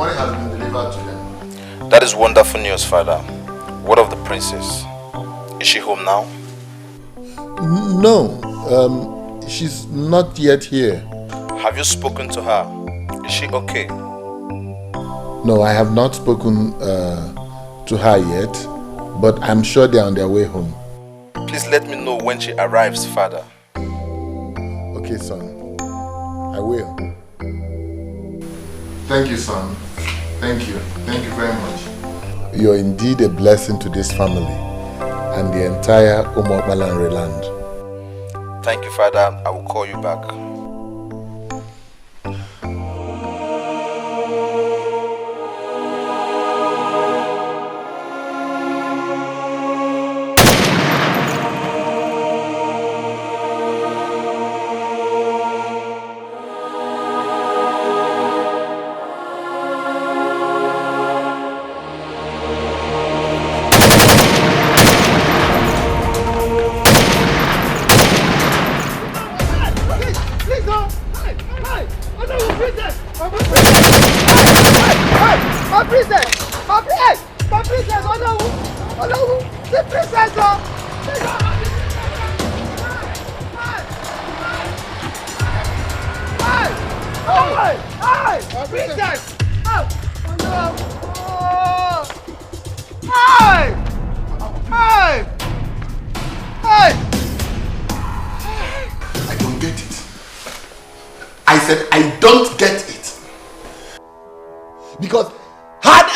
money has been delivered to them. That is wonderful news, Father. What of the princess? Is she home now? No, she's not yet here. Have you spoken to her? Is she okay? No, I have not spoken to her yet, but I'm sure they're on their way home. Please let me know when she arrives, Father. Okay, son. I will. Thank you, son. Thank you. Thank you very much. You're indeed a blessing to this family and the entire Umokbalanre land. Thank you, Father. I will call you back.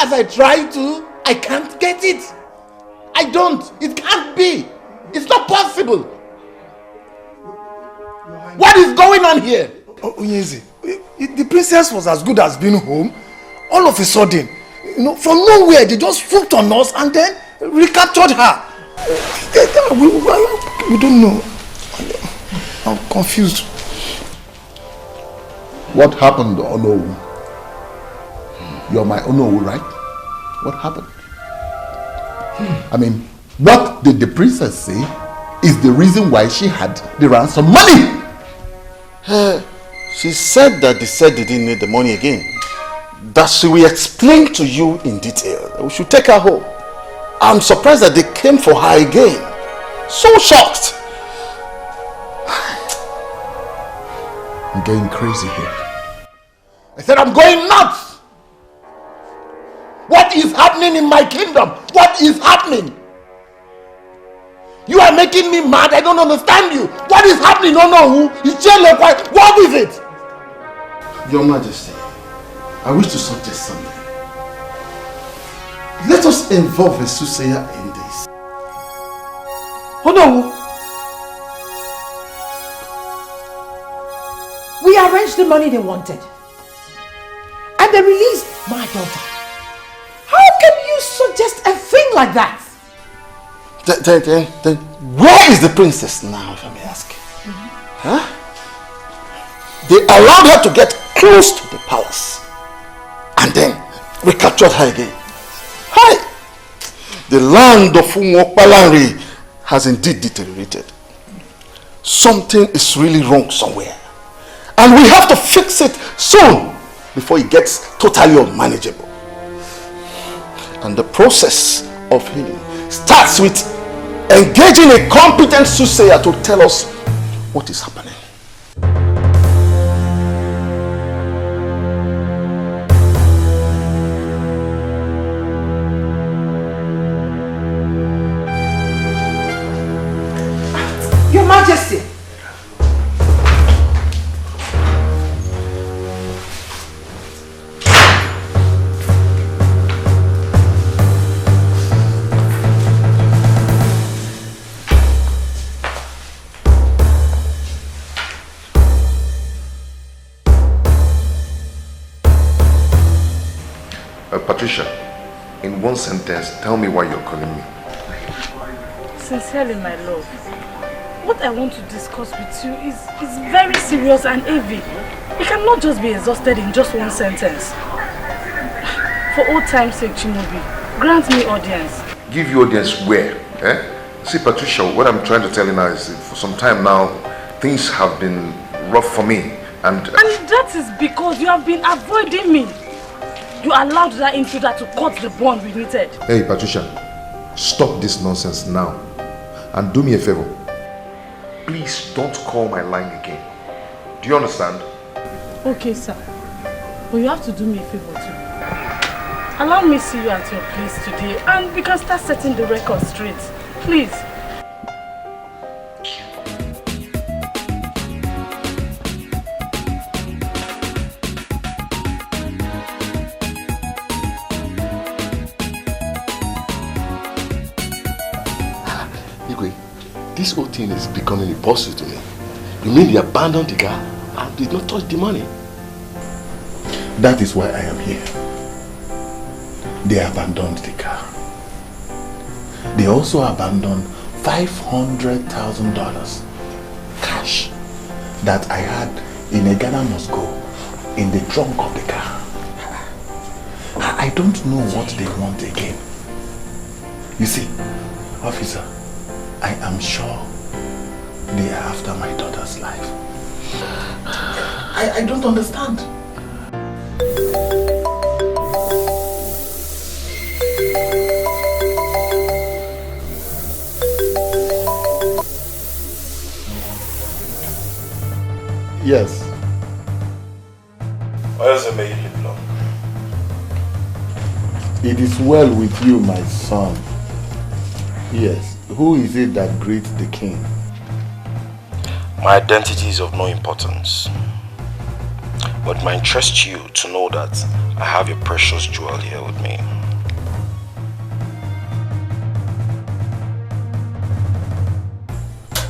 I try to, I can't get it. I don't. It can't be. It's not possible. What is going on here? Onyeze, the princess was as good as being home. All of a sudden, from nowhere, they just swooped on us and then recaptured her. We don't know. I'm confused. What happened, Onowu? You're my Onowu, right? What happened? I mean, what did the princess say is the reason why she had the ransom money? She said that they said they didn't need the money again. That she will explain to you in detail. We should take her home. I'm surprised that they came for her again. So shocked. I'm getting crazy here. I said I'm going nuts. What is happening in my kingdom? What is happening? You are making me mad. I don't understand you. What is happening? Oh no, what is it? Your Majesty, I wish to suggest something. Let us involve a soothsayer in this. Oh no! We arranged the money they wanted. And they released my daughter. How can you suggest a thing like that? Then where is the princess now, if I may ask? Huh? They allowed her to get close to the palace and then recaptured her again. Hi! The land of Umokbalanre has indeed deteriorated. Something is really wrong somewhere. And we have to fix it soon before it gets totally unmanageable. And the process of healing starts with engaging a competent soothsayer to tell us what is happening. Your Majesty. Patricia, in one sentence, tell me why you're calling me. Sincerely, my love, what I want to discuss with you is very serious and heavy. You cannot just be exhausted in just one sentence. For old time's sake, Chinobi, grant me audience. Give you audience where? See, Patricia, what I'm trying to tell you now is that for some time now, things have been rough for me. And that is because you have been avoiding me. You allowed that intruder to cut the bond we needed. Hey, Patricia, stop this nonsense now. And do me a favor. Please don't call my line again. Do you understand? Okay, sir. But you have to do me a favor too. Allow me to see you at your place today and we can start setting the record straight. Please. This whole thing is becoming a puzzle to me. You mean they abandoned the car and did not touch the money? That is why I am here. They abandoned the car. They also abandoned $500,000 cash that I had in a Ghana must go in the trunk of the car. I don't know what they want again. You see, officer, I am sure they are after my daughter's life. I don't understand. Yes. Why does it make you look? It is well with you, my son. Yes. Who is it that greets the king? My identity is of no importance. But it might interest you to know that I have your precious jewel here with me.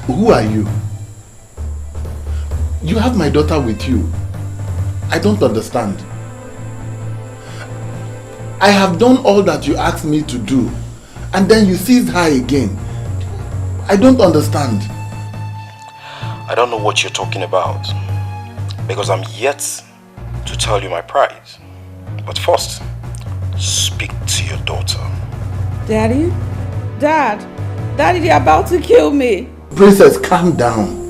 Who are you? You have my daughter with you. I don't understand. I have done all that you asked me to do, and then you seized her again. I don't understand. I don't know what you're talking about, because I'm yet to tell you my prize. But first, speak to your daughter. Daddy? Daddy, they're about to kill me. Princess, calm down.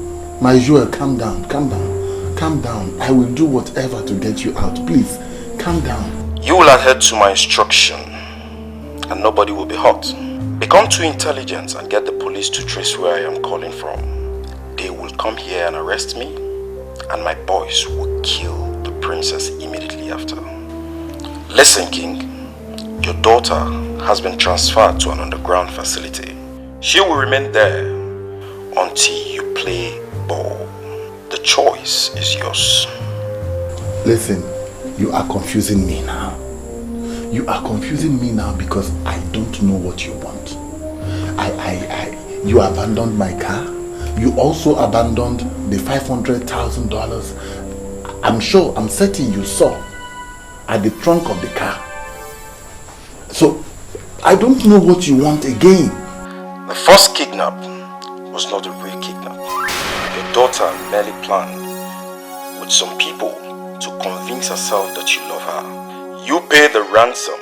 My jewel, calm down, calm down, calm down. I will do whatever to get you out. Please, calm down. You will adhere to my instruction, and nobody will be hurt. Become too intelligent and get the police to trace where I am calling from. They will come here and arrest me, and my boys will kill the princess immediately after. Listen, King. Your daughter has been transferred to an underground facility. She will remain there until you play ball. The choice is yours. Listen, you are confusing me now. You are confusing me now because I don't know what you want. You abandoned my car. You also abandoned the $500,000. I'm certain you saw at the trunk of the car. So, I don't know what you want again. The first kidnap was not a real kidnap. Your daughter merely planned with some people to convince herself that you love her. You pay the ransom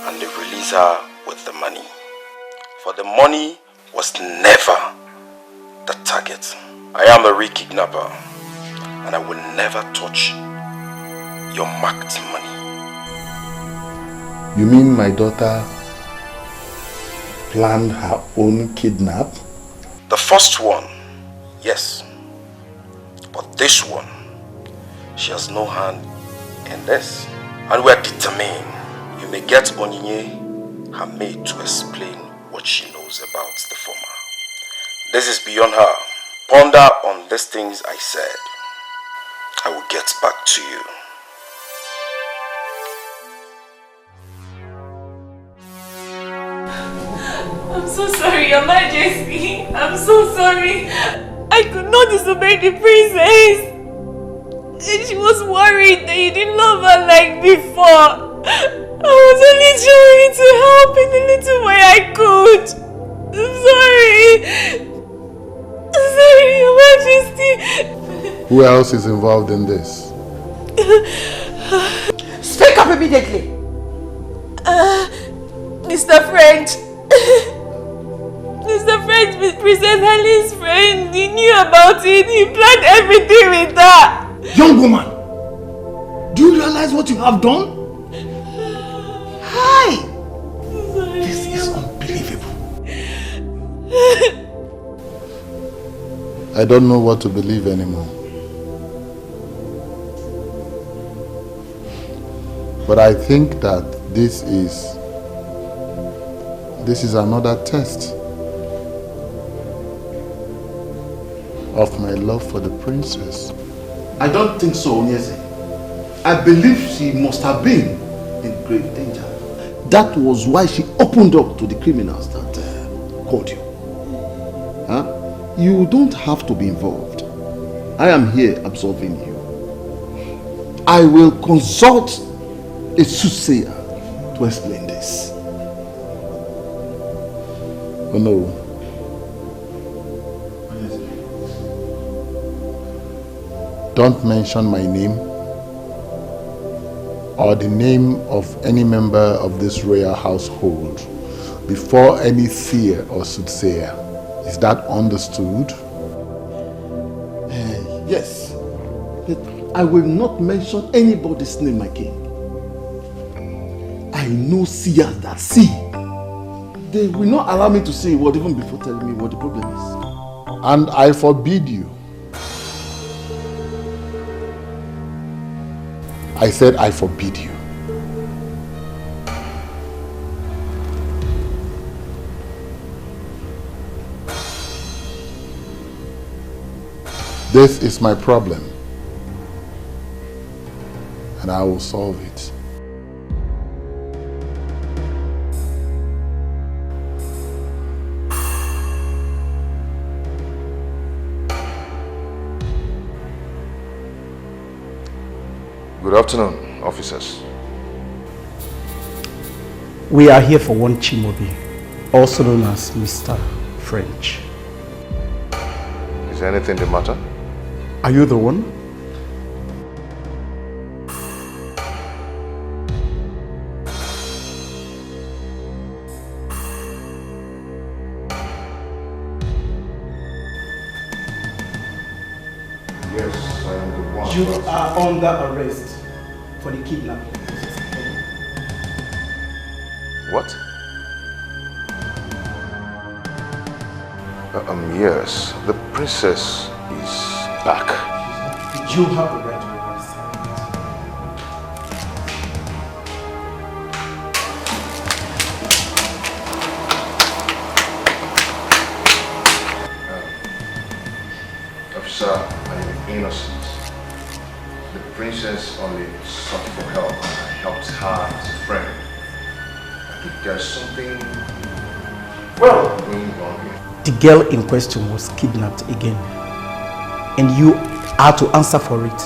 and they release her with the money. For the money was never the target. I am the real kidnapper and I will never touch your marked money. You mean my daughter planned her own kidnap? The first one, yes. But this one, she has no hand in this. And we are determined. You may get Chinenye, her maid, to explain what she knows about the former. This is beyond her. Ponder on these things I said. I will get back to you. I'm so sorry, Your Majesty. I'm so sorry. I could not disobey the princess. And she was worried that you didn't love her like before. I was only trying to help in the little way I could. I'm sorry. I'm sorry, Your Majesty. Who else is involved in this? Speak up immediately. Mr. French. Mr. French, Princess Helen's friend. He knew about it. He planned everything with her. Young woman, do you realize what you have done? I don't know what to believe anymore. But I think that this is another test of my love for the princess. I don't think so, Onyeze. I believe she must have been in great danger. That was why she opened up to the criminals that called you. Huh? You don't have to be involved. I am here absolving you. I will consult a soothsayer to explain this. Oh no. Don't mention my name or the name of any member of this royal household before any seer or soothsayer. Is that understood? Yes. But I will not mention anybody's name, my king. I know seers that see. They will not allow me to say a word even before telling me what the problem is. And I forbid you. I said I forbid you. This is my problem, and I will solve it. Good afternoon, officers. We are here for one Chimobi, also known as Mr. French. Is anything the matter? Are you the one? Yes, I am the one. You are under arrest for the kidnapping. What? Yes, the princess is back. You have the right to arrest her. Officer, I am innocent. The princess only sought for help and I helped her as a friend. I think there's something going wrong here. The girl in question was kidnapped again, and you are to answer for it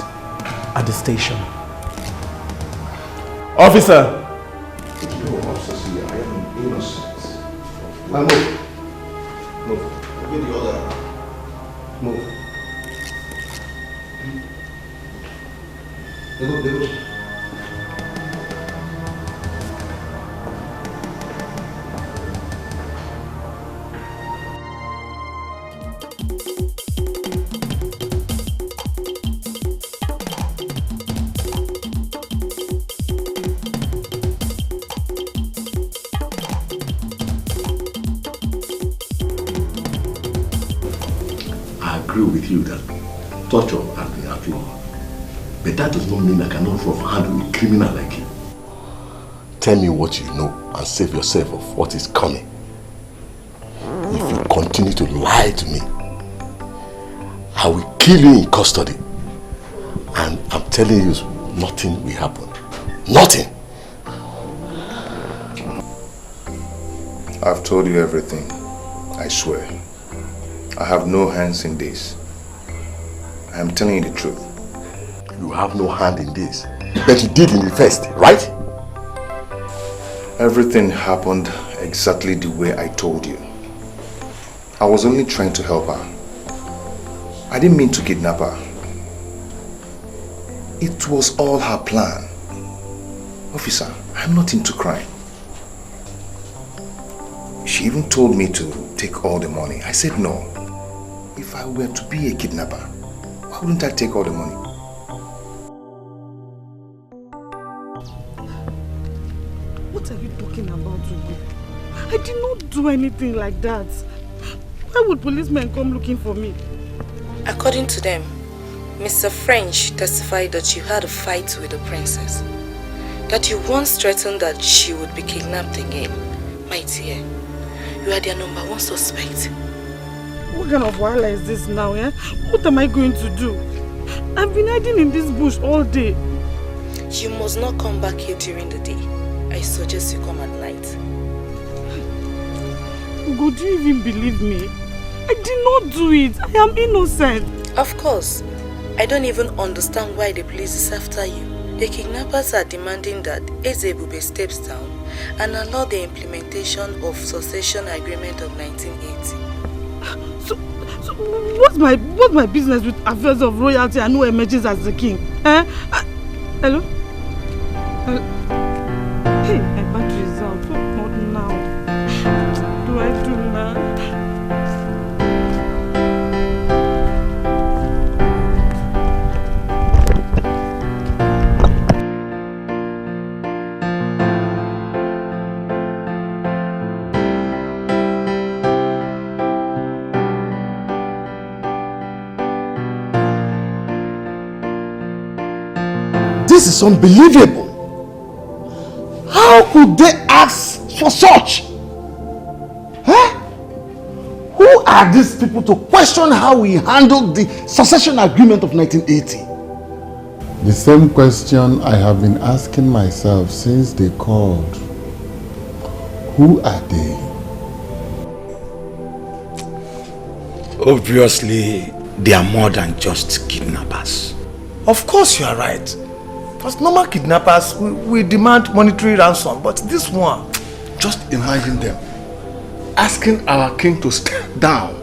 at the station. Officer! No, officer, see, I am innocent. Now move. Move. Obey the order. Move. They go. With you that torture has been outlawed, but that does not mean I cannot handle a criminal like you. Tell me what you know and save yourself of what is coming. If you continue to lie to me, I will kill you in custody. And I'm telling you, nothing will happen. Nothing. I've told you everything, I swear. I have no hands in this. I am telling you the truth. You have no hand in this, but you did in the first, right? Everything happened exactly the way I told you. I was only trying to help her. I didn't mean to kidnap her. It was all her plan. Officer, I'm not into crime. She even told me to take all the money. I said no. If I were to be a kidnapper, why wouldn't I take all the money? What are you talking about, Ubah? I did not do anything like that. Why would policemen come looking for me? According to them, Mr. French testified that you had a fight with the princess. That you once threatened that she would be kidnapped again. My dear, you are their #1 suspect. What kind of wahala is this now, eh? What am I going to do? I've been hiding in this bush all day. You must not come back here during the day. I suggest you come at night. Ugo, do you even believe me? I did not do it. I am innocent. Of course. I don't even understand why the police is after you. The kidnappers are demanding that Ezebube steps down and allow the implementation of succession agreement of 1980. So what's my business with affairs of royalty and who emerges as the king? Eh? Hello? Hey, my battery is out. Not now. What do I do now? This is unbelievable. How could they ask for such? Huh? Who are these people to question how we handled the succession agreement of 1980? The same question I have been asking myself since they called. Who are they? Obviously, they are more than just kidnappers. Of course you are right. Because normal kidnappers, we demand monetary ransom, but this one... Just imagine them asking our king to step down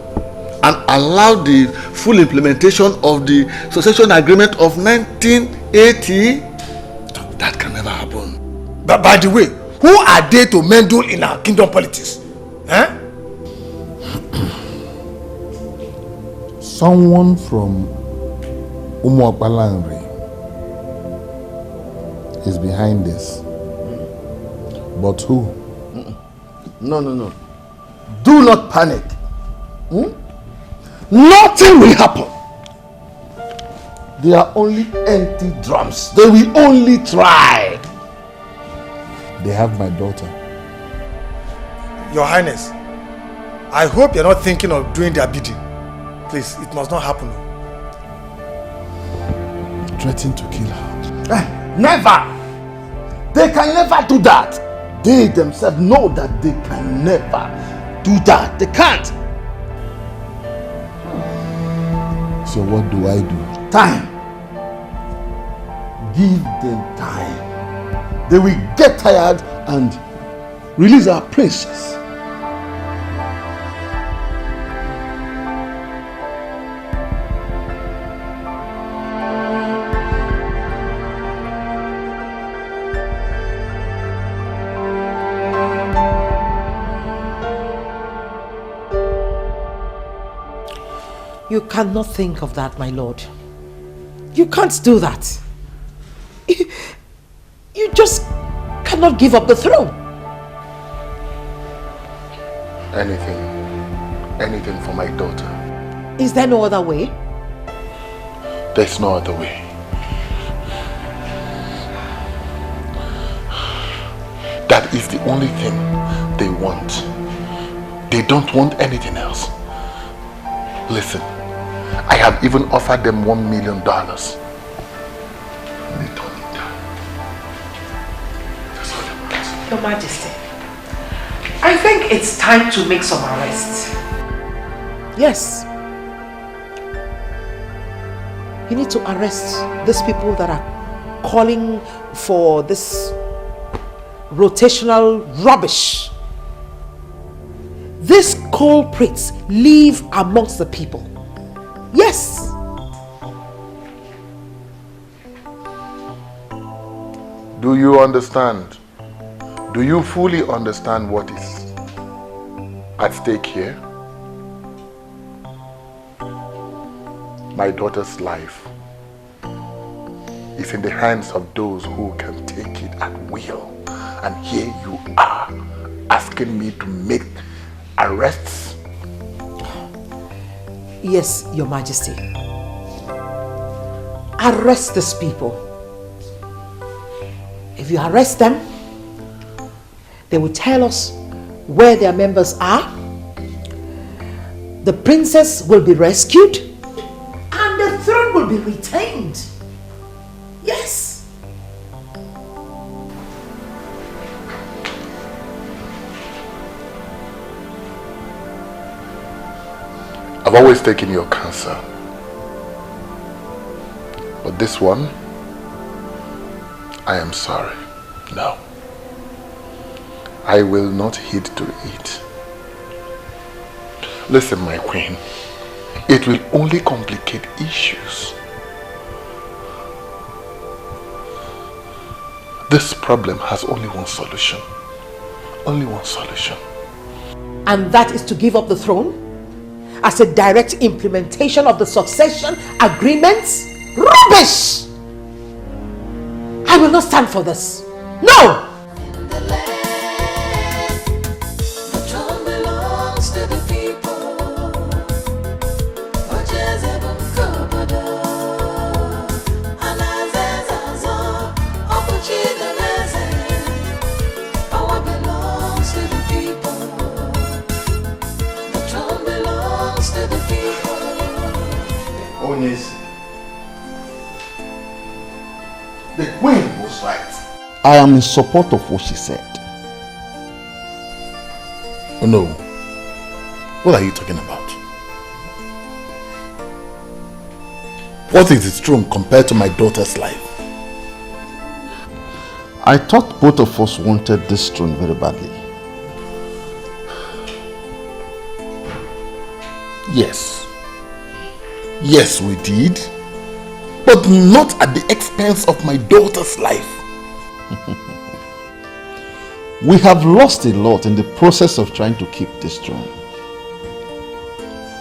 and allow the full implementation of the succession agreement of 1980. That can never happen. But by the way, who are they to meddle in our kingdom politics? Eh? Someone from Umuapalanri is behind this. But who? No. Do not panic. Nothing will happen. They are only empty drums. They will only try. They have my daughter. Your Highness, I hope you're not thinking of doing their bidding. Please, it must not happen. Threatening to kill her. Never. They can never do that. They themselves know that they can never do that. They can't. So what do I do? Time. Give them time. They will get tired and release our princess. You cannot think of that, my lord. You can't do that. You just cannot give up the throne. Anything for my daughter. Is there no other way? There's no other way. That is the only thing they want. They don't want anything else. Listen, I have even offered them $1 million. They don't need that. That's all they want. Your Majesty, I think it's time to make some arrests. Yes. You need to arrest these people that are calling for this rotational rubbish. These culprits live amongst the people. Yes. Do you understand? Do you fully understand what is at stake here? My daughter's life is in the hands of those who can take it at will. And here you are asking me to make arrests. Yes, Your Majesty. Arrest these people. If you arrest them, they will tell us where their members are. The princess will be rescued and the throne will be retained. Yes. I've always taken your counsel. But this one, I am sorry. No. I will not heed to it. Listen, my queen. It will only complicate issues. This problem has only one solution. Only one solution. And that is to give up the throne as a direct implementation of the succession agreements? Rubbish! I will not stand for this. No! The queen was right. I am in support of what she said. Oh no. What are you talking about? What is its throne compared to my daughter's life? I thought both of us wanted this throne very badly. Yes. Yes, we did. But not at the expense of my daughter's life. We have lost a lot in the process of trying to keep this throne.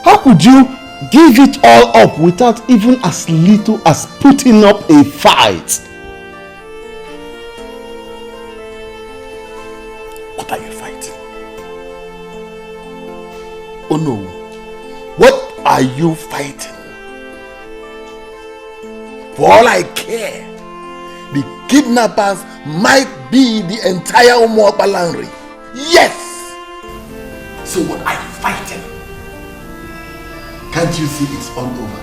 How could you give it all up without even as little as putting up a fight? What are you fighting? Oh no. What are you fighting? For all I care, the kidnappers might be the entire Umuokpalanri. Yes! So what are you fighting? Can't you see it's all over?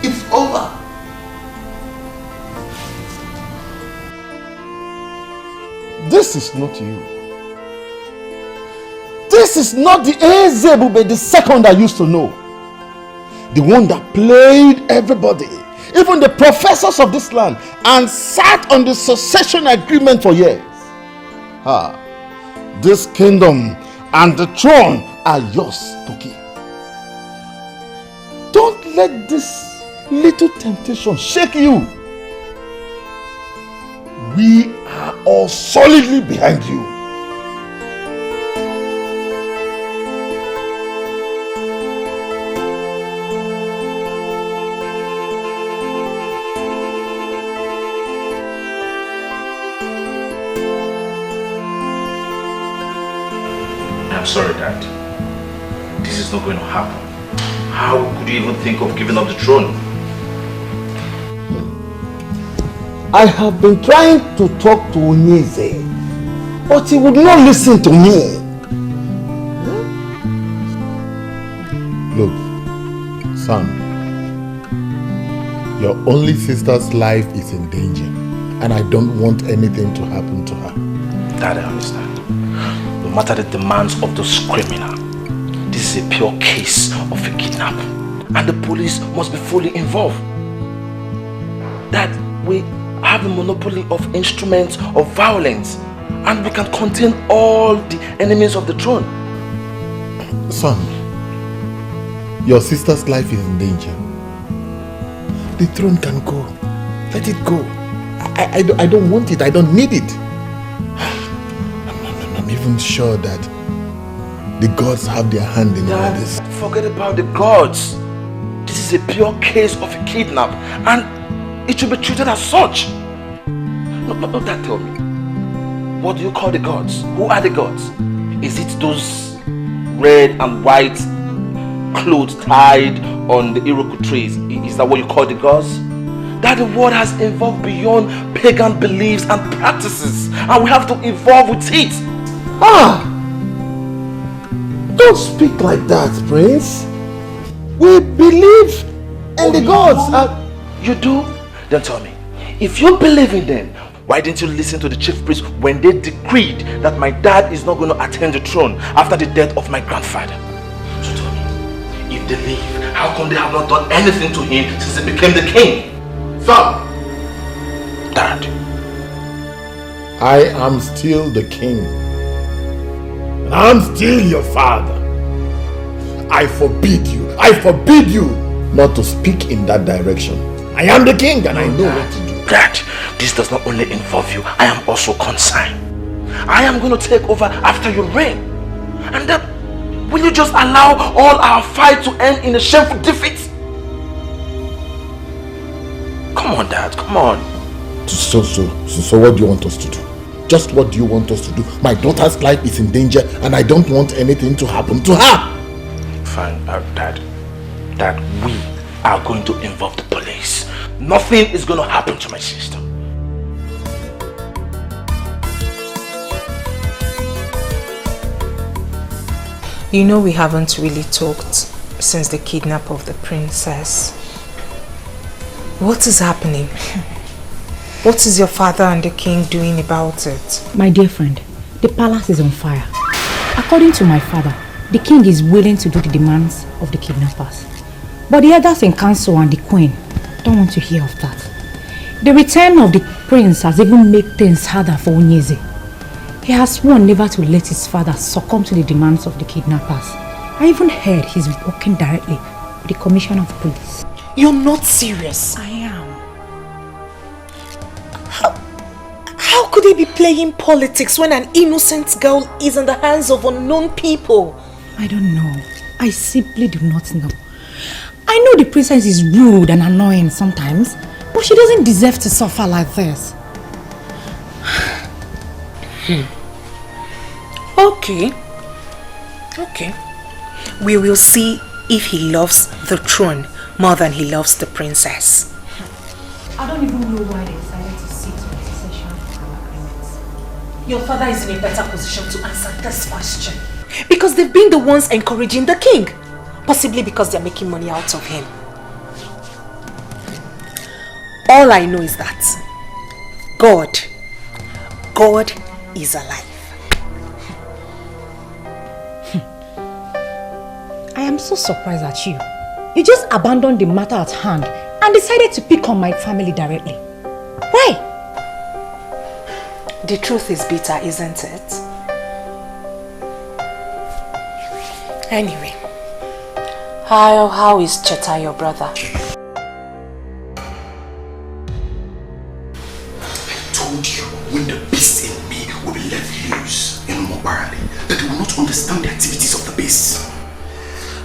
It's over. This is not you. This is not the Ezebube the second I used to know. The one that played everybody, even the professors of this land, and sat on the succession agreement for years. This kingdom and the throne are yours to keep. Don't let this little temptation shake you. We are all solidly behind you. I'm sorry, Dad. This is not going to happen. How could you even think of giving up the throne? I have been trying to talk to Onyeze, but he would not listen to me. Look, son, your only sister's life is in danger, and I don't want anything to happen to her. Dad, I understand. No matter the demands of those criminals, this is a pure case of a kidnap, and the police must be fully involved. Dad, we have the monopoly of instruments of violence, and we can contain all the enemies of the throne. Son, your sister's life is in danger. The throne can go. Let it go. I don't want it. I don't need it. I'm even sure that the gods have their hand in all this. Forget about the gods. This is a pure case of a kidnap, and it should be treated as such. No, Dad, tell me. What do you call the gods? Who are the gods? Is it those red and white clothes tied on the Iroquois trees. Is that what you call the gods? That the world has evolved beyond pagan beliefs and practices, and we have to evolve with it. Don't speak like that, Prince. We believe in the gods. You do? Then tell me, if you believe in them, why didn't you listen to the chief priest when they decreed that my dad is not going to attain the throne after the death of my grandfather? So tell me, if they leave, how come they have not done anything to him since he became the king? Son! Dad. I am still the king. And I'm still your father. I forbid you not to speak in that direction. I am the king and I know what to do. Dad, this does not only involve you, I am also concerned. I am going to take over after you reign. And then, will you just allow all our fight to end in a shameful defeat? Come on, Dad, come on. So what do you want us to do? Just what do you want us to do? My daughter's life is in danger and I don't want anything to happen to her. Fine, Dad, we are going to involve the police. Nothing is going to happen to my sister. You know we haven't really talked since the kidnap of the princess. What is happening? What is your father and the king doing about it? My dear friend, the palace is on fire. According to my father, the king is willing to do the demands of the kidnappers. But the others in council and the queen don't want to hear of that. The return of the prince has even made things harder for Onyeze. He has sworn never to let his father succumb to the demands of the kidnappers. I even heard he's working directly with the commissioner of police. You're not serious. I am. How could he be playing politics when an innocent girl is in the hands of unknown people? I don't know. I simply do not know. I know the princess is rude and annoying sometimes, but she doesn't deserve to suffer like this. Okay. We will see if he loves the throne more than he loves the princess. I don't even know why they decided to sit on the succession agreements. Your father is in a better position to answer this question. Because they've been the ones encouraging the king. Possibly because they're making money out of him. All I know is that God is alive. I am so surprised at you. You just abandoned the matter at hand and decided to pick on my family directly. Why? The truth is bitter, isn't it? Anyway, how is Cheta, your brother? I told you, when the beast in me will be let loose in Mobarali, that they will not understand the activities of the beast.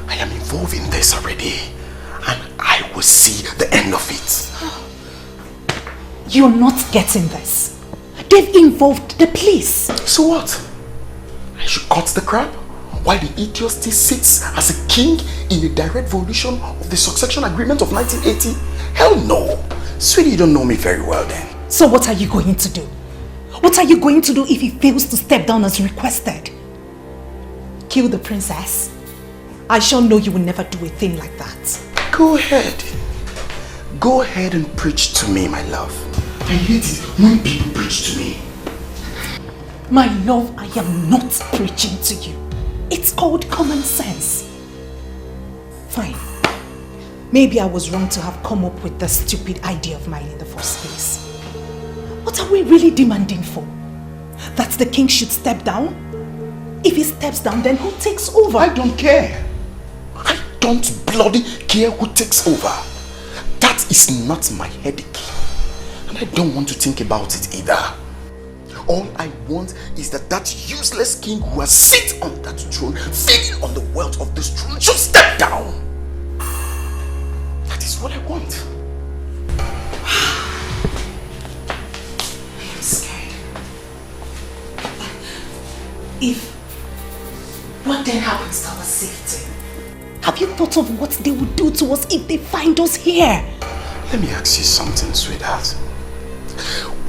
I am involved in this already, and I will see the end of it. You're not getting this. They've involved the police. So what? I should cut the crap? While the idiot still sits as a king in a direct violation of the succession agreement of 1980? Hell no. Sweetie, you don't know me very well then. So what are you going to do? What are you going to do if he fails to step down as requested? Kill the princess? I sure know you will never do a thing like that. Go ahead. Go ahead and preach to me, my love. I hate it when people preach to me. My love, I am not preaching to you. It's called common sense. Fine. Maybe I was wrong to have come up with the stupid idea of mine in the first place. What are we really demanding for? That the king should step down? If he steps down, then who takes over? I don't care. I don't bloody care who takes over. That is not my headache. And I don't want to think about it either. All I want is that useless king who has sit on that throne, feeding on the wealth of this throne, should step down. That is what I want. I'm scared. If what then happens to our safety? Have you thought of what they would do to us if they find us here? Let me ask you something, sweetheart.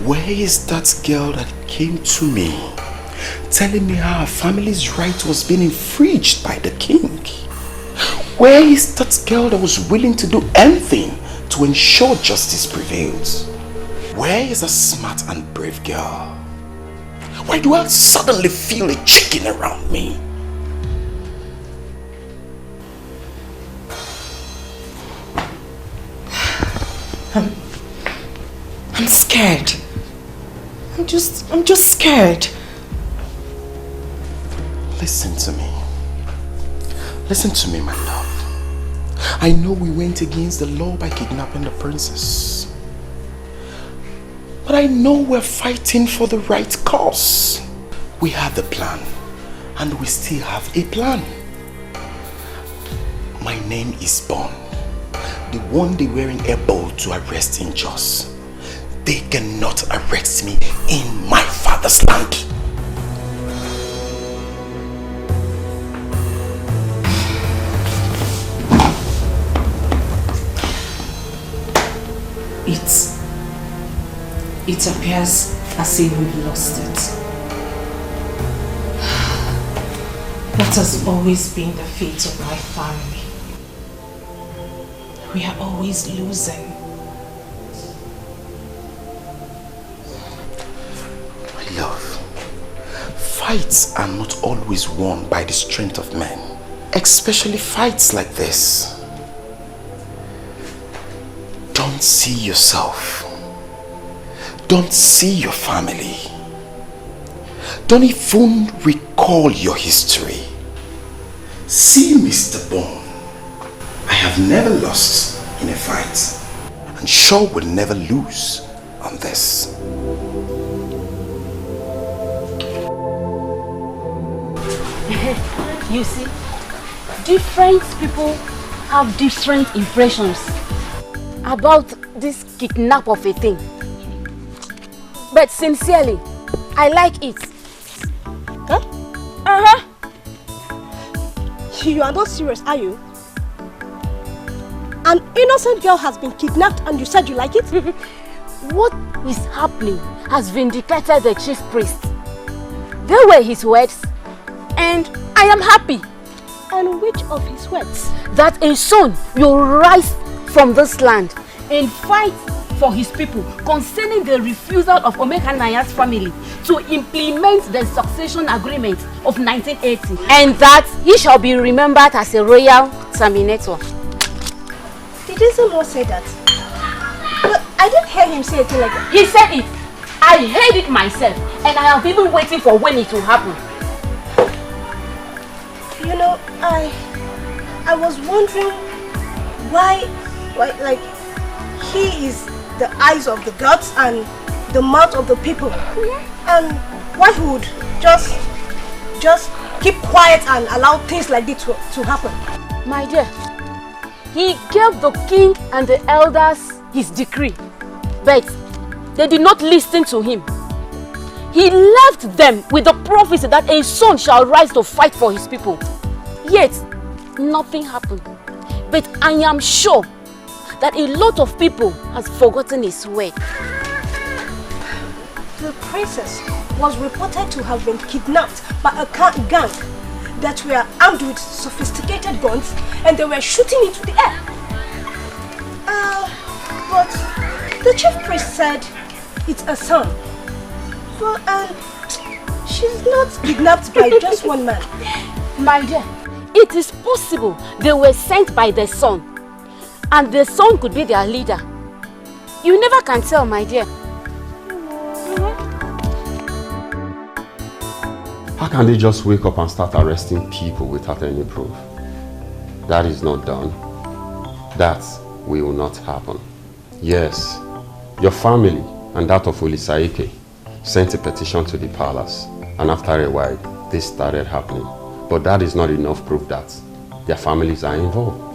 Where is that girl that came to me telling me how her family's right was being infringed by the king? Where is that girl that was willing to do anything to ensure justice prevails? Where is a smart and brave girl? Why do I suddenly feel a chicken around me? I'm scared. I'm just scared. Listen to me. Listen to me, my love. I know we went against the law by kidnapping the princess. But I know we're fighting for the right cause. We have the plan, and we still have a plan. My name is Bond, the one they were able to arrest in Jos. They cannot arrest me in my father's land. It appears as if we've lost it. That has always been the fate of my family. We are always losing. My love, fights are not always won by the strength of men, especially fights like this. Don't see yourself. Don't see your family. Don't even recall your history. See Mr. Bone. I have never lost in a fight, and sure will never lose on this. You see, different people have different impressions about this kidnap of a thing. But sincerely, I like it. Huh? You are not serious, are you? An innocent girl has been kidnapped and you said you like it? What is happening has vindicated the chief priest. They were his words, and I am happy. And which of his words? That a son will rise from this land and fight for his people concerning the refusal of Omekannaya's family to implement the succession agreement of 1980, and that he shall be remembered as a royal terminator. Did Izumo say that? But I didn't hear him say anything like that. He said it. I heard it myself, and I have been waiting for when it will happen. You know, I was wondering why like he is the eyes of the gods and the mouth of the people, and why he would just keep quiet and allow things like this to happen. My dear, he gave the king and the elders his decree, but they did not listen to him. He left them with the prophecy that a son shall rise to fight for his people. Yet, nothing happened. But I am sure that a lot of people has forgotten his word. The princess was reported to have been kidnapped by a gang that were armed with sophisticated guns, and they were shooting into the air. But the chief priest said it's a son. Well, she's not kidnapped by just one man. My dear, it is possible they were sent by the son, and the son could be their leader. You never can tell, my dear. How can they just wake up and start arresting people without any proof? That is not done. That will not happen. Yes, your family and that of Olisaike sent a petition to the palace, and after a while, this started happening. But that is not enough proof that their families are involved.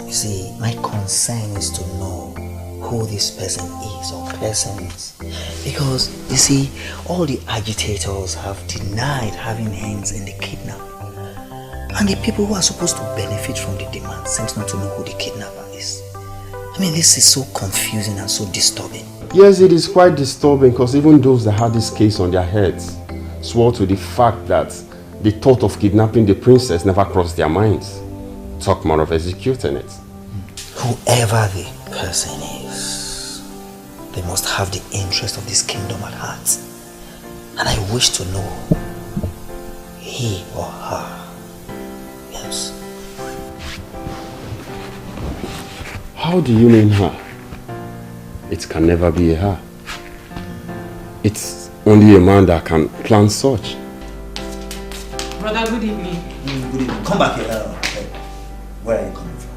You see, my concern is to know who this person is or persons. Because, you see, all the agitators have denied having hands in the kidnap. And the people who are supposed to benefit from the demand seems not to know who the kidnapper is. I mean, this is so confusing and so disturbing. Yes, it is quite disturbing because even those that had this case on their heads swore to the fact that the thought of kidnapping the princess never crossed their minds. Talk more of executing it. Whoever the person is, they must have the interest of this kingdom at heart. And I wish to know he or her. Yes. How do you mean her? It can never be a her. It's only a man that can plan such. Brother, good evening. Good evening. Come back here. Where are you coming from?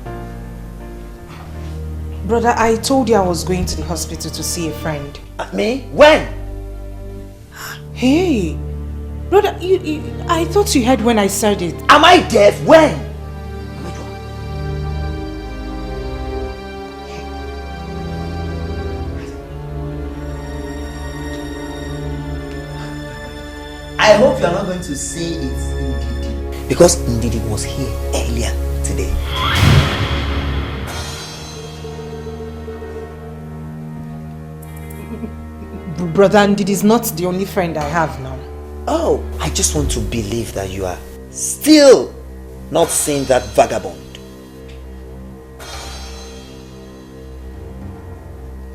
Brother, I told you I was going to the hospital to see a friend. Me? When? Hey, brother, I thought you heard when I said it. Am I deaf? When? I hope you are not going to say it's Ndidi. Because Ndidi was here earlier today. Brother, Ndidi is not the only friend I have now. Oh, I just want to believe that you are still not seeing that vagabond.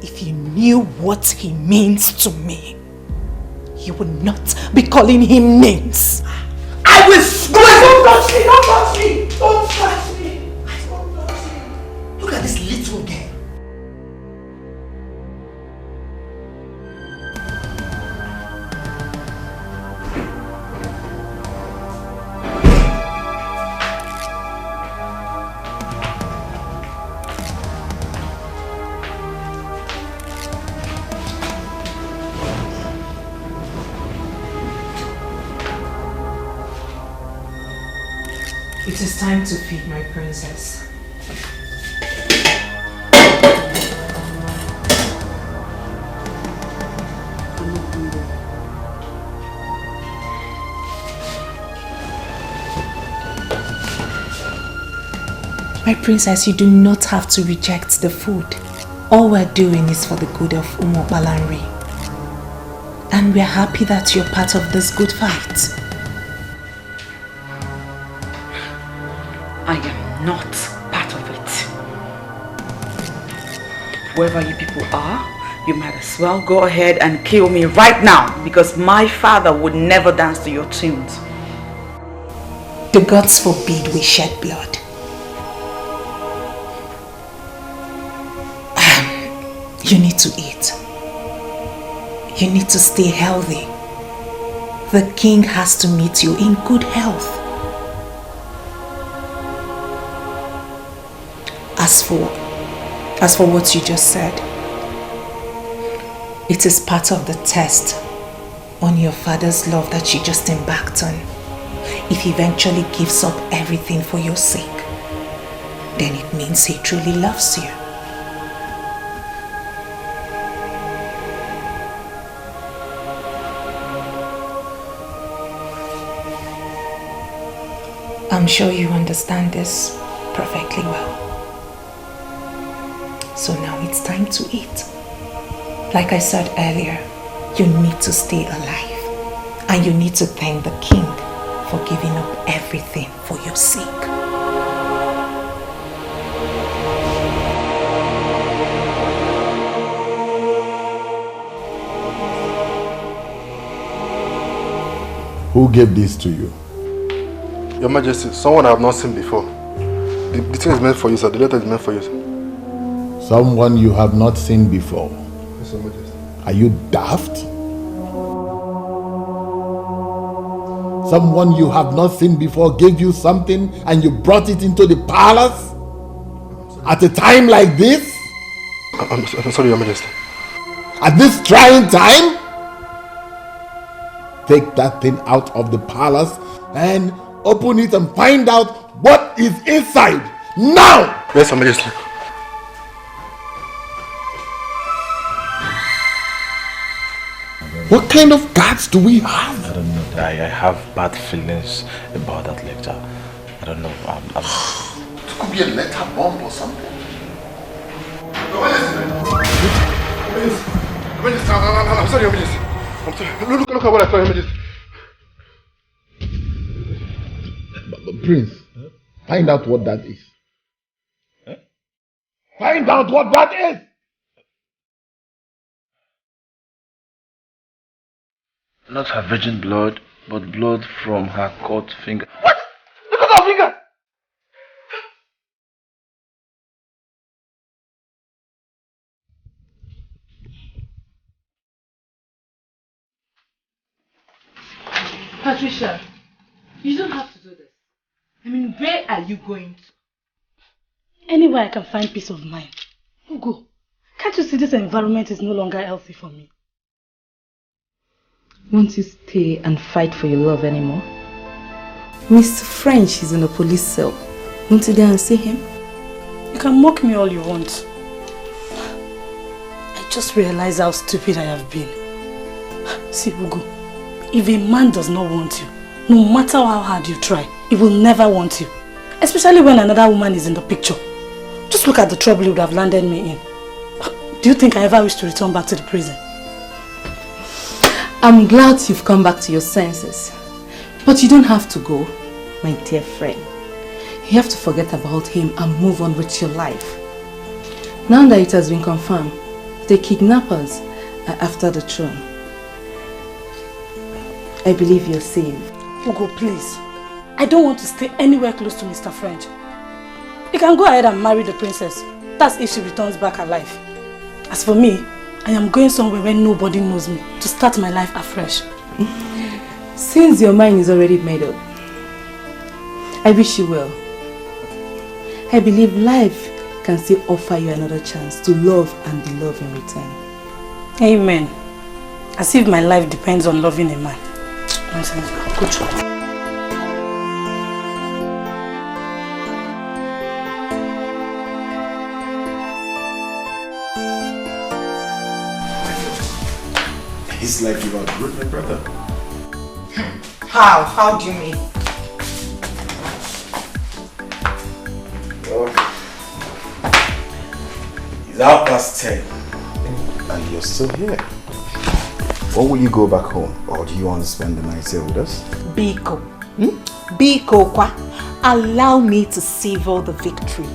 If you knew what he means to me, you would not be calling him names. I will swear! Don't touch me! Don't touch me! Don't touch me! Don't touch me! Look at this little girl. It is time to feed my princess. My princess, you do not have to reject the food. All we're doing is for the good of Umo Balanri. And we're happy that you're part of this good fight. I am not part of it. Whoever you people are, you might as well go ahead and kill me right now because my father would never dance to your tunes. The gods forbid we shed blood. You need to eat. You need to stay healthy. The king has to meet you in good health. As for what you just said, it is part of the test on your father's love that you just embarked on. If he eventually gives up everything for your sake, then it means he truly loves you. I'm sure you understand this perfectly well. So now it's time to eat. Like I said earlier, you need to stay alive. And you need to thank the king for giving up everything for your sake. Who gave this to you? Your Majesty, someone I have not seen before. The thing is meant for you, sir. The letter is meant for you, sir. Someone you have not seen before. Yes, Your Majesty. Are you daft? Someone you have not seen before gave you something and you brought it into the palace? At a time like this? I'm sorry, Your Majesty. At this trying time? Take that thing out of the palace and open it and find out what is inside. Now! Yes, Your Majesty. What kind of guards do we have? I don't know. I have bad feelings about that lecture. I don't know. It could be a letter bomb or something. I'm sorry, I'm sorry. Look at what I saw, Images. Prince, find out what that is. Find out what that is! Not her virgin blood, but blood from her cut finger. What? Look at her finger! Patricia, you don't have to do this. I mean, where are you going to? Anywhere I can find peace of mind. Go. Can't you see this environment is no longer healthy for me? Won't you stay and fight for your love anymore? Mr. French is in a police cell. Won't you go and see him? You can mock me all you want. I just realized how stupid I have been. See, Ugo, if a man does not want you, no matter how hard you try, he will never want you. Especially when another woman is in the picture. Just look at the trouble you would have landed me in. Do you think I ever wish to return back to the prison? I'm glad you've come back to your senses. But you don't have to go, my dear friend. You have to forget about him and move on with your life. Now that it has been confirmed, the kidnappers are after the throne. I believe you're safe. Ugo, please. I don't want to stay anywhere close to Mr. French. You can go ahead and marry the princess. That's if she returns back alive. As for me, I am going somewhere where nobody knows me to start my life afresh. Since your mind is already made up, I wish you well. I believe life can still offer you another chance to love and be loved in return. Amen. As if my life depends on loving a man. Good job. It's like you outgrew my brother. How? How do you mean? Well, it's 10:30 and you're still here. Or will you go back home? Or do you want to spend the night here with us? Biko. Biko kwa. Allow me to savor the victory.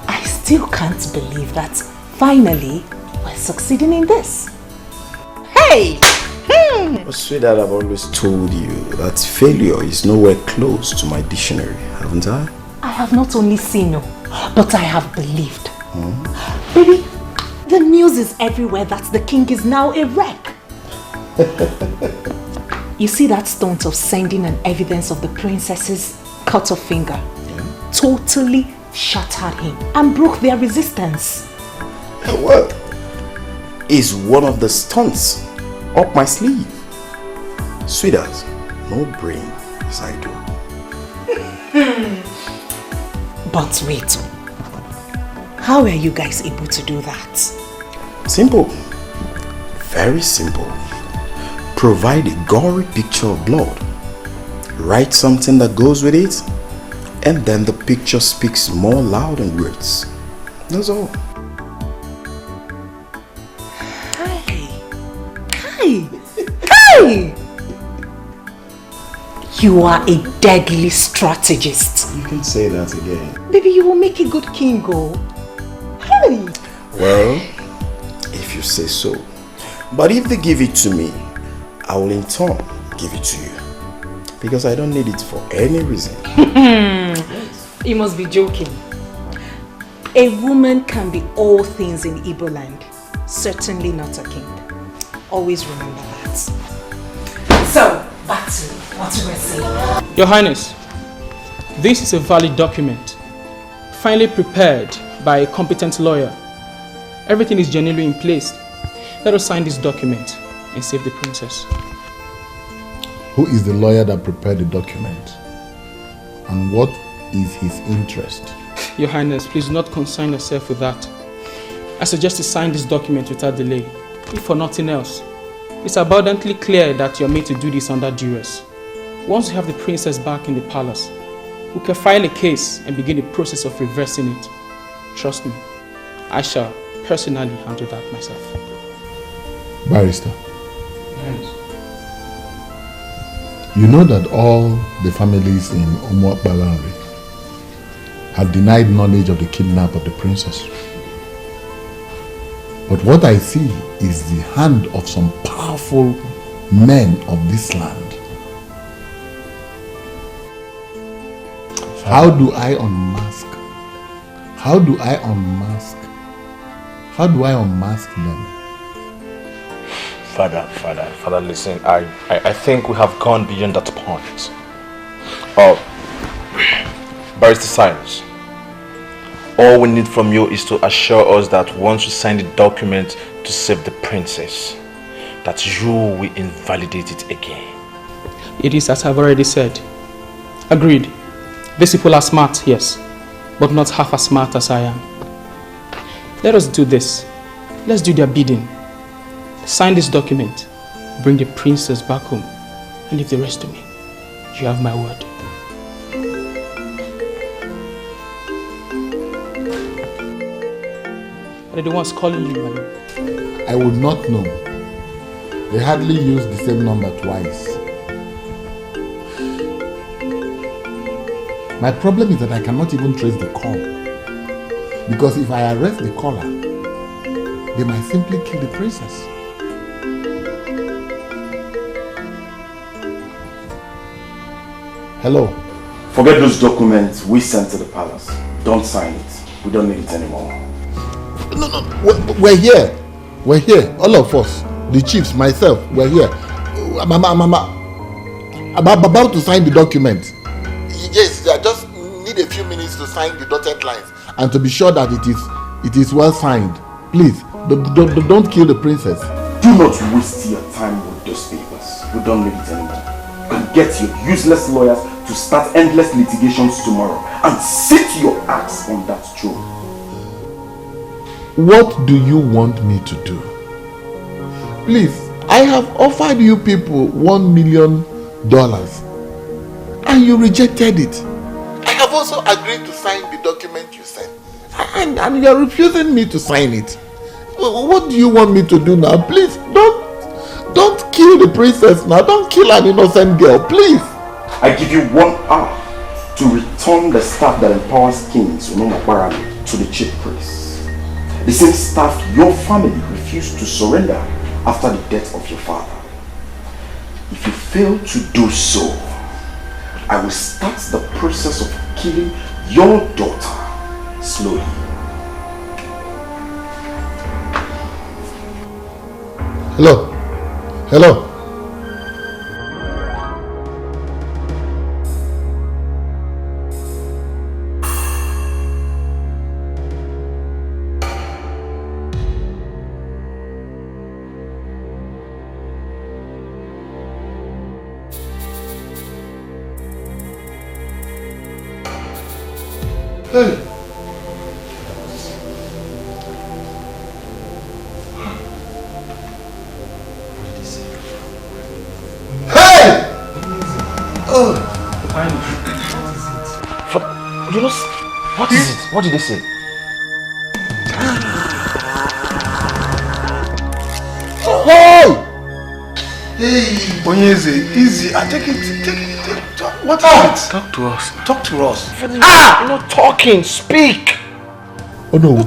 I still can't believe that finally we're succeeding in this. Hey! Oh, sweetheart, I've always told you that failure is nowhere close to my dictionary, haven't I? I have not only seen no, but I have believed. Baby, the news is everywhere that the king is now a wreck. You see that stunt of sending an evidence of the princess's cut off finger? Yeah. Totally shattered him and broke their resistance. Well, it's one of the stunts up my sleeve. Sweetheart, no brain as I do. But wait, how are you guys able to do that? Simple. Very simple. Provide a gory picture of blood. Write something that goes with it, and then the picture speaks more loud than words. That's all. Hey! You are a deadly strategist. You can say that again. Baby, you will make a good king, oh. Hey! Well, if you say so. But if they give it to me, I will in turn give it to you. Because I don't need it for any reason. You must be joking. A woman can be all things in Igbo land. Certainly not a king. Always remember that. So, back to what you were saying. Your Highness, this is a valid document, finally prepared by a competent lawyer. Everything is genuinely in place. Let us sign this document and save the princess. Who is the lawyer that prepared the document? And what is his interest? Your Highness, please do not concern yourself with that. I suggest you sign this document without delay. If for nothing else, it's abundantly clear that you are made to do this under duress. Once we have the princess back in the palace, we can file a case and begin the process of reversing it. Trust me, I shall personally handle that myself. Barrister. Yes. You know that all the families in Umuakbalanri have denied knowledge of the kidnap of the princess. But what I see is the hand of some powerful men of this land. How do I unmask? How do I unmask? How do I unmask them? Father, listen, I think we have gone beyond that point. Oh, Barrister Science, all we need from you is to assure us that once you sign the document to save the princess, that you will invalidate it again. It is as I've already said. Agreed. These people are smart, yes, but not half as smart as I am. Let us do this. Let's do their bidding. Sign this document, bring the princess back home, and leave the rest to me. You have my word. Are they the ones calling you, madam? I would not know. They hardly use the same number twice. My problem is that I cannot even trace the call. Because if I arrest the caller, they might simply kill the princess. Hello. Forget those documents we sent to the palace. Don't sign it. We don't need it anymore. No. We're here. We're here. All of us. The chiefs, myself, we're here. I'm about to sign the document. Yes, I just need a few minutes to sign the dotted lines and to be sure that it is well signed. Please, don't kill the princess. Do not waste your time with those papers. We don't need it anymore. And get your useless lawyers to start endless litigations tomorrow and sit your ass on that throne. What do you want me to do? Please, I have offered you people $1 million and you rejected it. I have also agreed to sign the document you sent and you are refusing me to sign it. What do you want me to do now? Please, don't kill the princess now. Don't kill an innocent girl, please. I give you 1 hour to return the staff that empowers kings to the chief priest. The same staff your family refused to surrender after the death of your father. If you fail to do so, I will start the process of killing your daughter slowly. Hello. Hey. What is it? What did they say? Hey, Onyeze, easy. Take it. What is it? Talk to us. Talk to us. You're not talking. Speak. Oh no.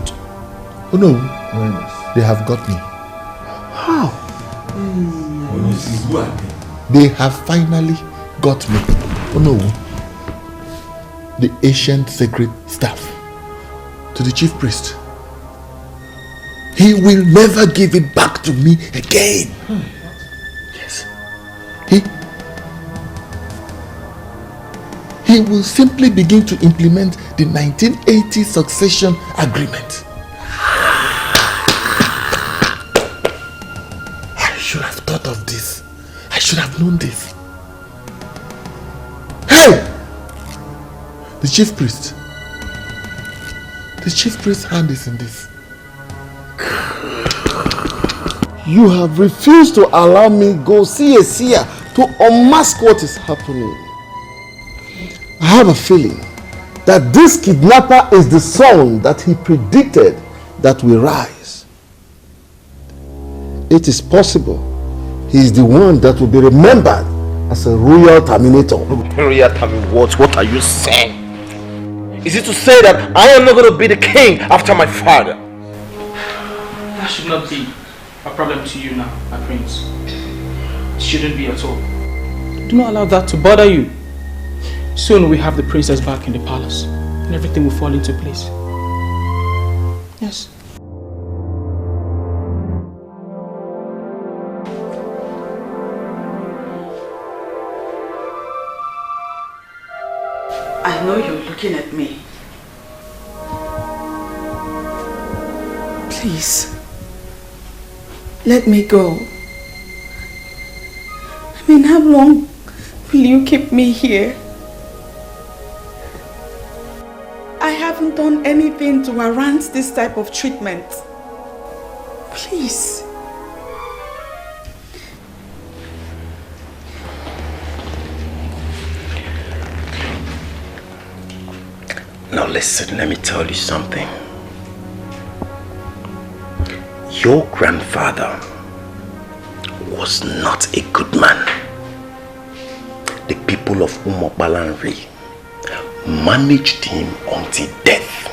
They have got me. How? They have finally got me. Oh no. The ancient sacred staff to the chief priest. He will never give it back to me again. Yes. He will simply begin to implement the 1980 succession agreement. I should have thought of this. I should have known this. Hey! The chief priest. The chief priest's hand is in this. You have refused to allow me go see a seer to unmask what is happening. I have a feeling that this kidnapper is the son that he predicted that will rise. It is possible he is the one that will be remembered as a royal terminator. Royal terminator? What are you saying? Is it to say that I am not going to be the king after my father? That should not be a problem to you now, my prince. It shouldn't be at all. Do not allow that to bother you. Soon we have the princess back in the palace and everything will fall into place. Yes. I know you're looking at me. Please, let me go. I mean, how long will you keep me here? I haven't done anything to warrant this type of treatment. Please. Now listen, let me tell you something. Your grandfather was not a good man. The people of Umobalanri managed him until death,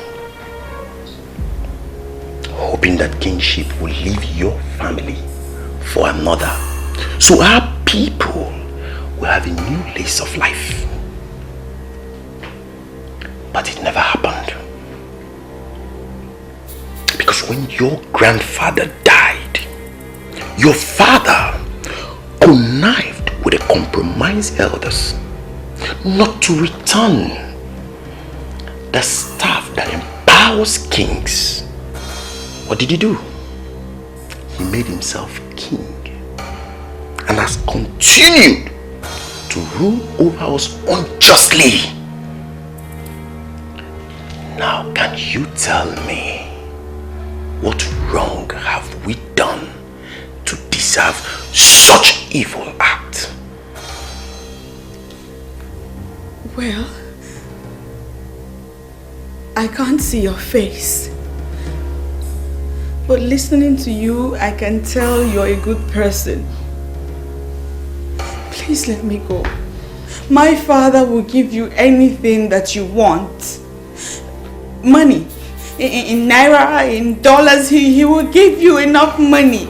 hoping that kingship will leave your family for another. So our people will have a new lease of life. But it never happened. Because when your grandfather died, your father connived with the compromised elders not to return the staff that empowers kings. What did he do? He made himself king and has continued to rule over us unjustly. Now, can you tell me what wrong have we done to deserve such evil act? Well, I can't see your face, but listening to you, I can tell you're a good person. Please let me go. My father will give you anything that you want. Money, in naira, in dollars, he will give you enough money.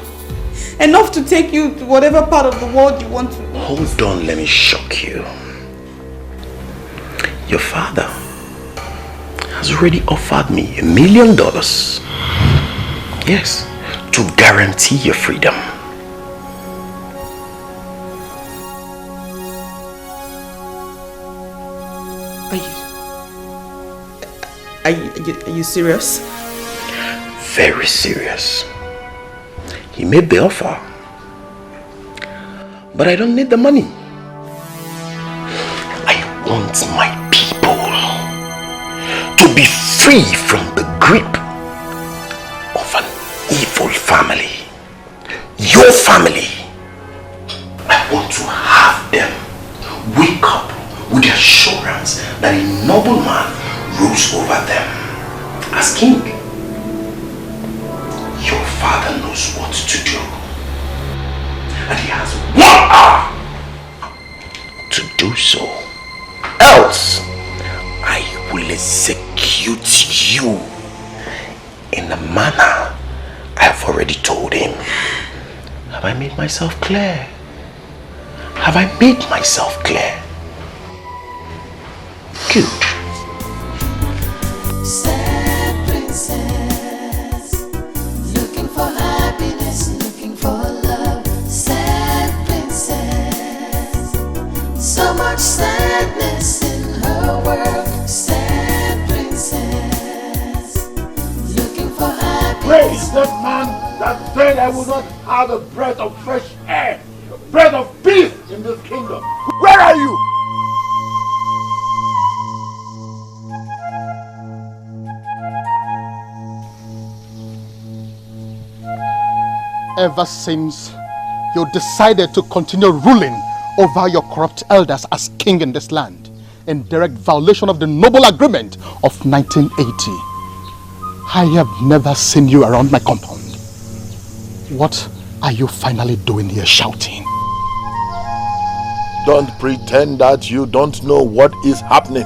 Enough to take you to whatever part of the world you want to. Hold on, let me shock you. Your father has already offered me $1 million. Yes, to guarantee your freedom. Are you serious? Very serious. He made the offer, but I don't need the money. I want my people to be free from the grip of an evil family. Your family. I want to have them wake up with the assurance that a noble man rules over them as king. Your father knows what to do, and he has 1 hour to do so, else I will execute you in the manner I have already told him. Have I made myself clear? Have I made myself clear? Good. Sad princess, looking for happiness, looking for love. Sad princess, so much sadness in her world. Sad princess, looking for happiness. Where is that man that said I will not have a breath of fresh air, breath of peace in this kingdom? Where are you? Ever since you decided to continue ruling over your corrupt elders as king in this land, in direct violation of the noble agreement of 1980. I have never seen you around my compound. What are you finally doing here shouting? Don't pretend that you don't know what is happening.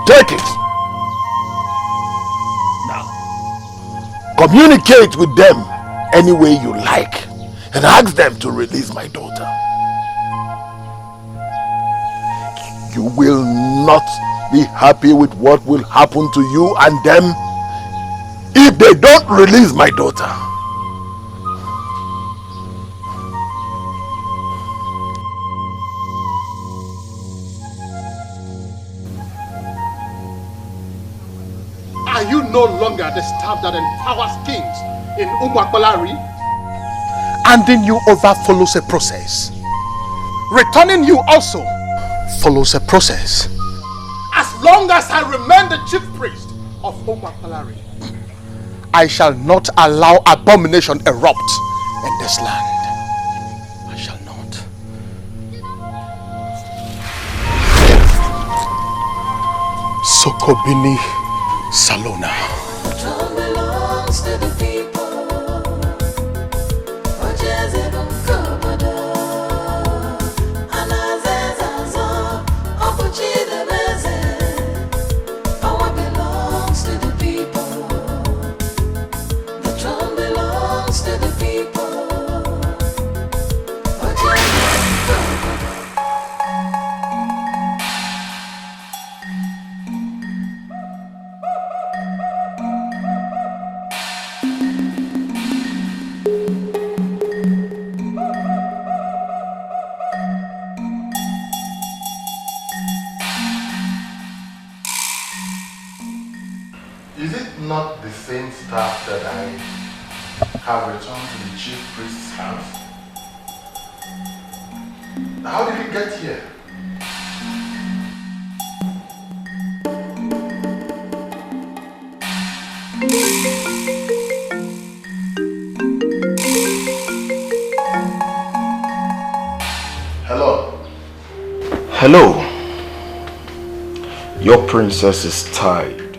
Take it. Now, communicate with them any way you like and ask them to release my daughter. You will not be happy with what will happen to you and them if they don't release my daughter. Are you no longer the staff that empowers kings in Ubah? Handing you over follows a process. Returning you also follows a process. As long as I remain the chief priest of Ubah, I shall not allow abomination erupt in this land. I shall not. Sokobini Salona. The throne belongs to the people. Power belongs to the people. The throne belongs to the people. Is it not the same staff that I have returned to the chief priest's house? How did it get here? Hello? Hello. Your princess is tired,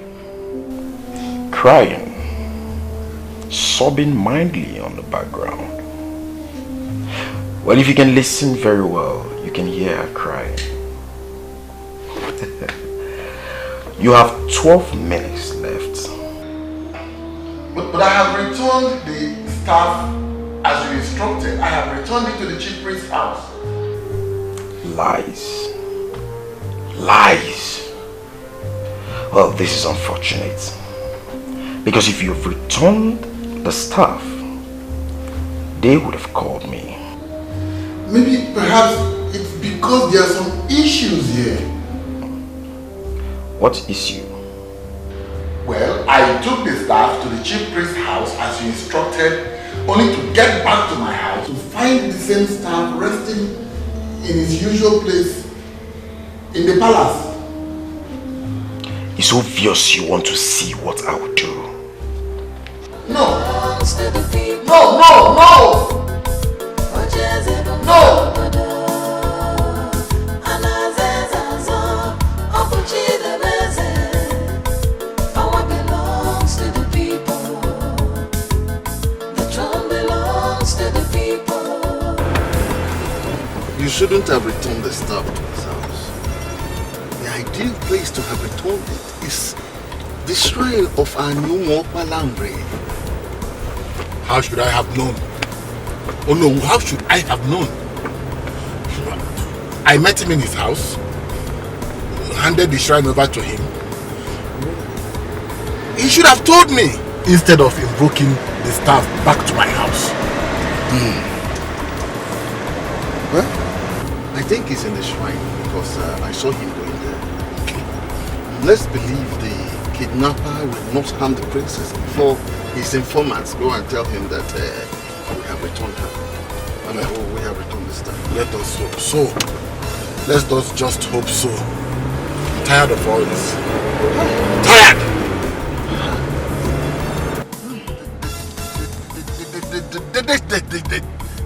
crying, sobbing mildly on the background. Well, if you can listen very well, you can hear her crying. You have 12 minutes left. But I have returned the staff as you instructed. I have returned it to the chief priest's house. Lies. Lies. Well, this is unfortunate. Because if you've returned the staff, they would have called me. Maybe perhaps it's because there are some issues here. What issue? Well, I took the staff to the chief priest's house as you instructed, only to get back to my house to find the same staff resting in his usual place in the palace. It's obvious you want to see what I will do. No! No, no, no! No! Power belongs to the people. The throne belongs to the people. You shouldn't have returned the staff to his house. The ideal place to have returned it is the shrine of our new Mopalambre. How should I have known? Oh no, how should I have known? I met him in his house, handed the shrine over to him. He should have told me instead of invoking the staff back to my house. Well, I think he's in the shrine because I saw him going there. Let's believe the kidnapper will not harm the princess before his informants go and tell him that we have returned her. I mean, we have returned the staff. Let us hope so. Let's just hope so. I'm tired of all this. Tired!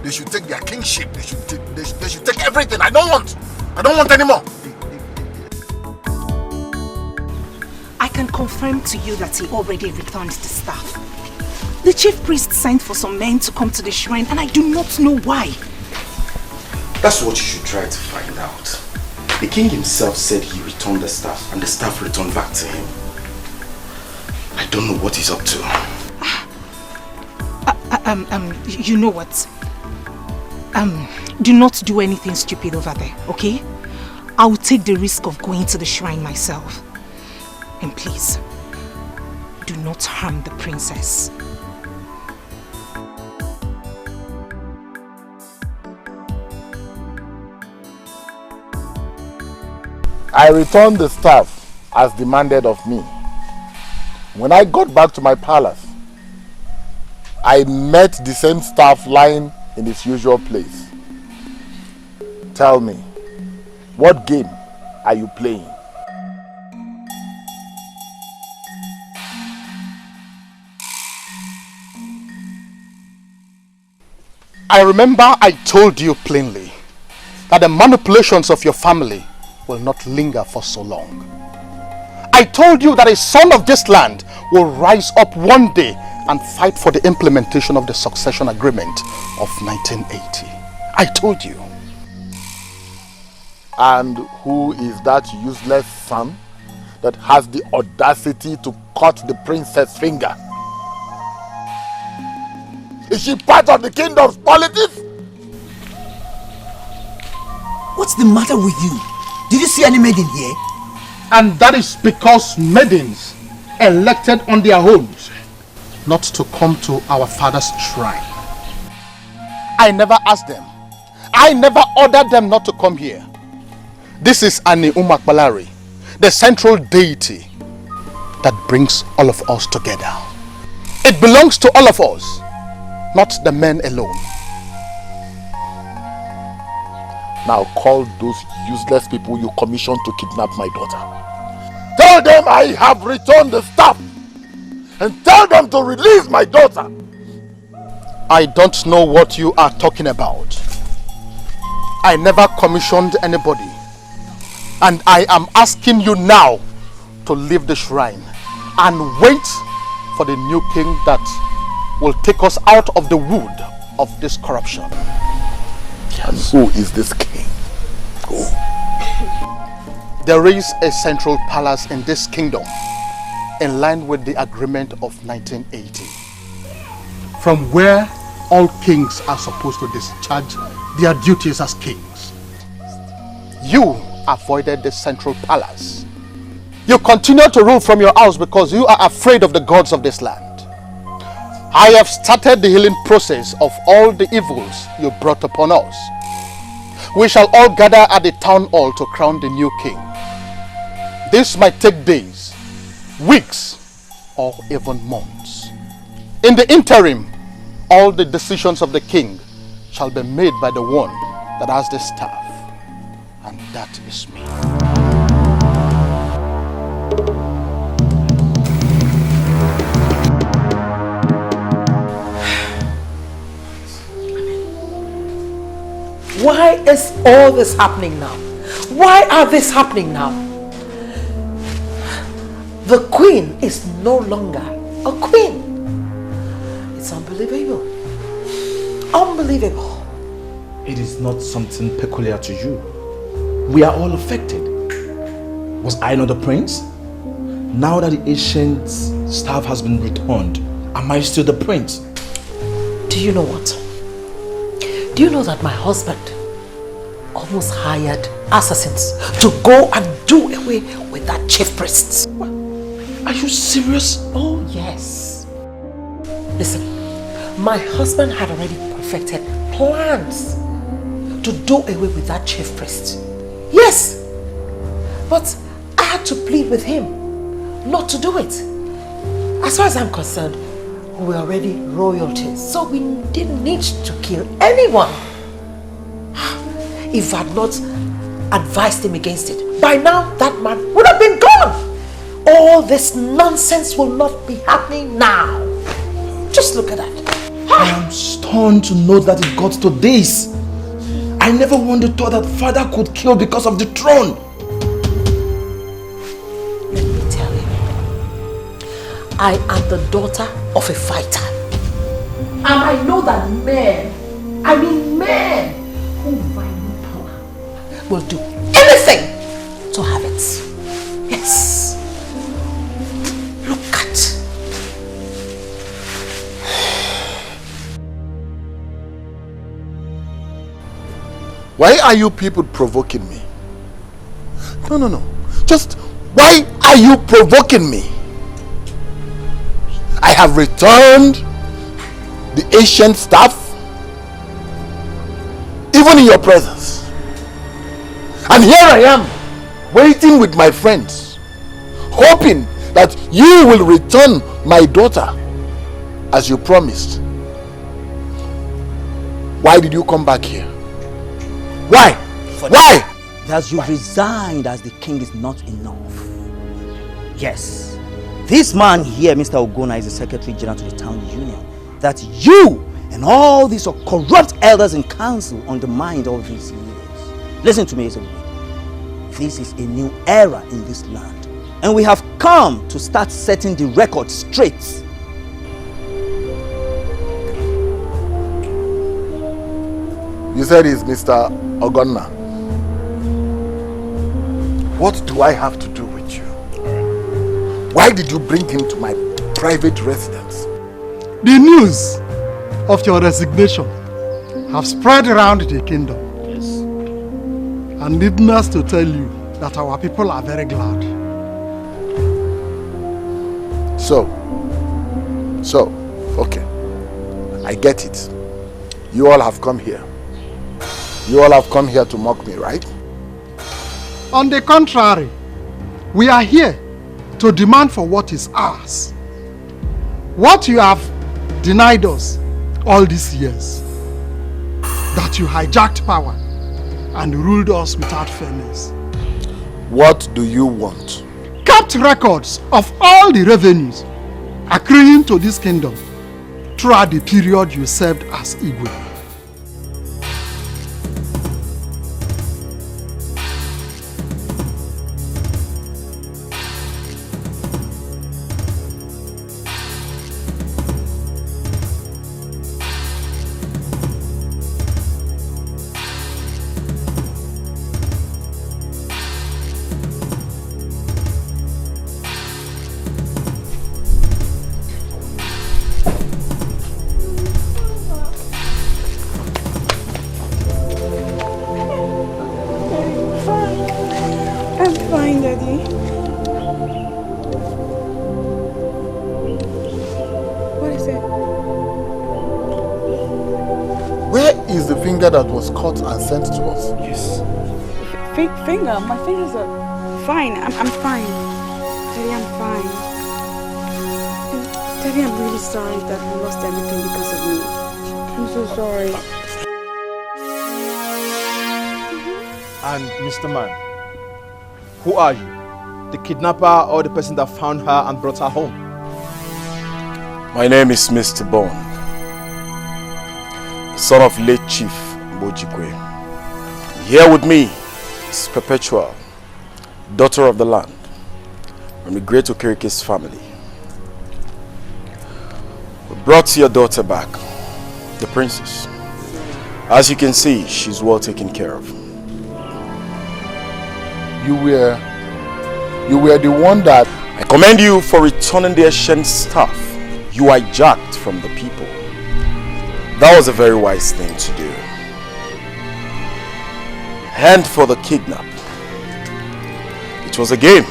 They should take their kingship. They should take everything. I don't want anymore. I can confirm to you that he already returned the staff. The chief priest sent for some men to come to the shrine and I do not know why. That's what you should try to find out. The king himself said he returned the staff and the staff returned back to him. I don't know what he's up to. You know what? Do not do anything stupid over there, okay? I will take the risk of going to the shrine myself. And please, do not harm the princess. I returned the staff as demanded of me. When I got back to my palace, I met the same staff lying in its usual place. Tell me, what game are you playing? I remember I told you plainly that the manipulations of your family will not linger for so long. I told you that a son of this land will rise up one day and fight for the implementation of the succession agreement of 1980. I told you. And who is that useless son that has the audacity to cut the princess' finger? Is she part of the kingdom's politics? What's the matter with you? Did you see any maiden here? And that is because maidens elected on their own not to come to our father's shrine. I never asked them. I never ordered them not to come here. This is Ani Umakbalari, the central deity that brings all of us together. It belongs to all of us, not the men alone. Now call those useless people you commissioned to kidnap my daughter. Tell them I have returned the staff. And tell them to release my daughter. I don't know what you are talking about. I never commissioned anybody. And I am asking you now to leave the shrine and wait for the new king that will take us out of the wood of this corruption. And who is this king? Who? There is a central palace in this kingdom in line with the agreement of 1980, from where all kings are supposed to discharge their duties as kings. You avoided the central palace. You continue to rule from your house because you are afraid of the gods of this land. I have started the healing process of all the evils you brought upon us. We shall all gather at the town hall to crown the new king. This might take days, weeks, or even months. In the interim, all the decisions of the king shall be made by the one that has the staff, and that is me. Why is all this happening now? Why are this happening now? The queen is no longer a queen. It's unbelievable. Unbelievable. It is not something peculiar to you. We are all affected. Was I not the prince? Now that the ancient staff has been returned, am I still the prince? Do you know what? Do you know that my husband almost hired assassins to go and do away with that chief priest? Are you serious? Oh yes. Listen, my husband had already perfected plans to do away with that chief priest. Yes, but I had to plead with him not to do it. As far as I'm concerned, we're already royalties, so we didn't need to kill anyone. If I had not advised him against it, by now that man would have been gone. All this nonsense will not be happening now. Just look at that. I am stunned to know that it got to this. I never once thought that father could kill because of the throne. Let me tell you, I am the daughter of a fighter. And I know that men who value power will do anything to have it. Yes. Look at. Why are you people provoking me? No. Just why are you provoking me? I have returned the ancient staff, even in your presence. And here I am, waiting with my friends, hoping that you will return my daughter as you promised. Why did you come back here? Why? Why? That you resigned as the king is not enough. Yes, this man here, Mr. Ogona, is the Secretary General to the Town Union. That you and all these corrupt elders in council undermined all these years. Listen to me, Ezebube. This is a new era in this land, and we have come to start setting the record straight. You said he's Mr. Ogonna. What do I have to do with you? Why did you bring him to my private residence? The news of your resignation have spread around the kingdom. Yes. And needless to tell you that our people are very glad. So, okay. I get it. You all have come here. You all have come here to mock me, right? On the contrary, we are here to demand for what is ours. What you have denied us all these years. That you hijacked power and ruled us without fairness. What do you want? Kept records of all the revenues accruing to this kingdom throughout the period you served as Igwe. That was caught and sent to us. Yes. Finger? My fingers are fine. I'm fine. Daddy, I'm fine. Daddy, I'm really sorry that we lost everything because of me. I'm so sorry. And Mr. Man, who are you? The kidnapper or the person that found her and brought her home? My name is Mr. Bond, the son of late Chief Bojikwe. Here with me is Perpetual, daughter of the land, from the great Okerike's family. We brought your daughter back, the princess. As you can see, she's well taken care of. You were the one that... I commend you for returning the ancient staff you hijacked from the people. That was a very wise thing to do. And for the kidnap, it was a game.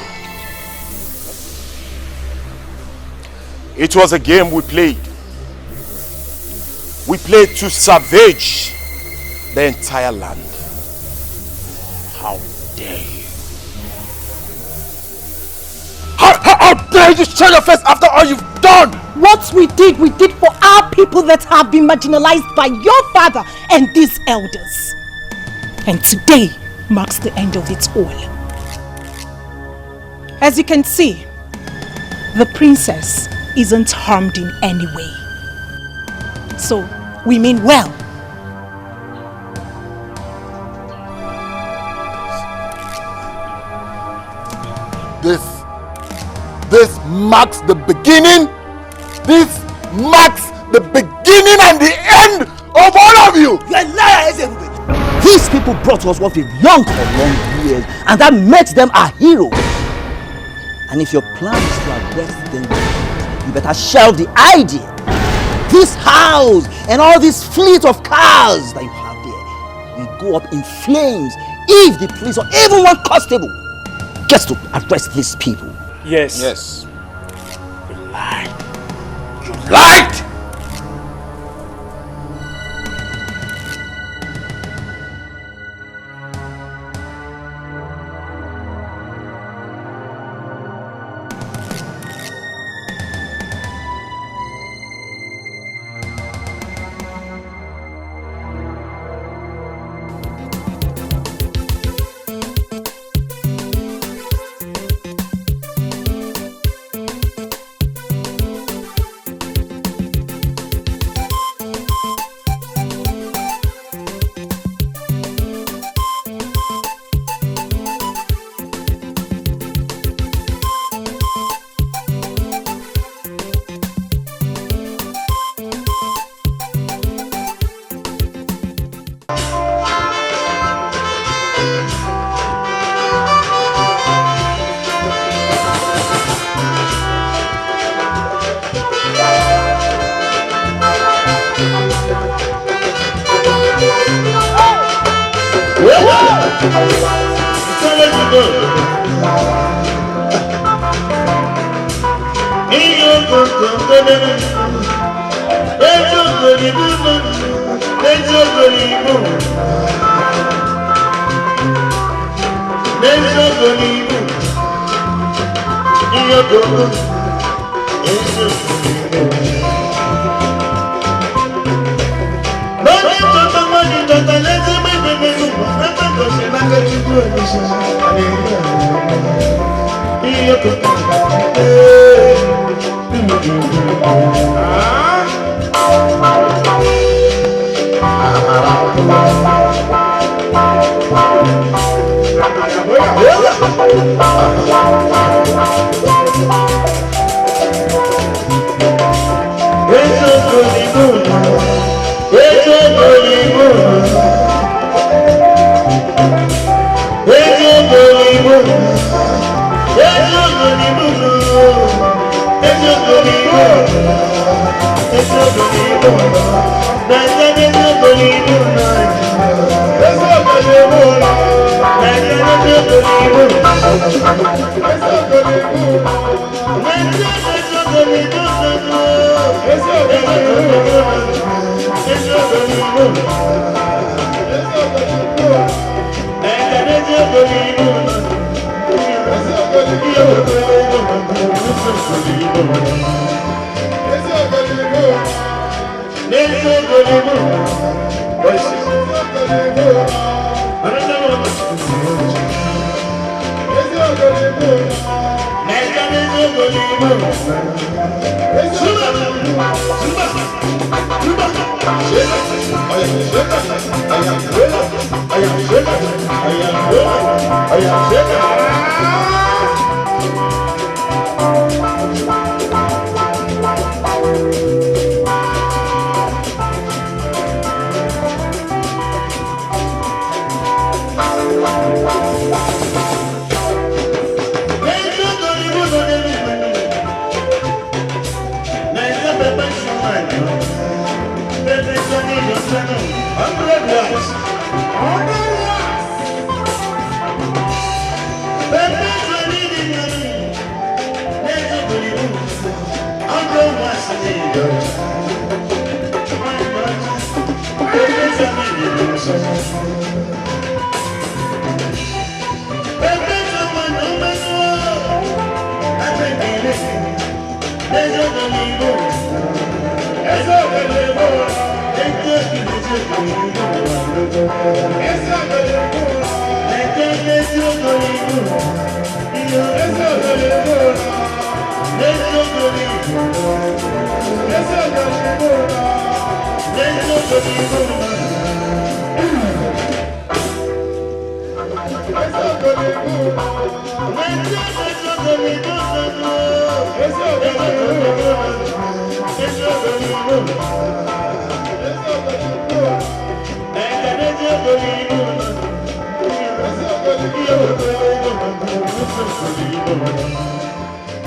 It was a game we played. We played to savage the entire land. How dare you? How dare you show your face after all you've done? What we did for our people that have been marginalized by your father and these elders. And today marks the end of it all. As you can see, the princess isn't harmed in any way. so, we mean well. This marks the beginning. This marks the beginning and the end of all of you. You are a liar, Ezebube. These people brought us what we've longed for long years, and that makes them our heroes. And if your plan is to arrest them, you better shelve the idea. This house and all this fleet of cars that you have there will go up in flames if the police or even one constable gets to arrest these people. Yes. Yes. You lied. You lied!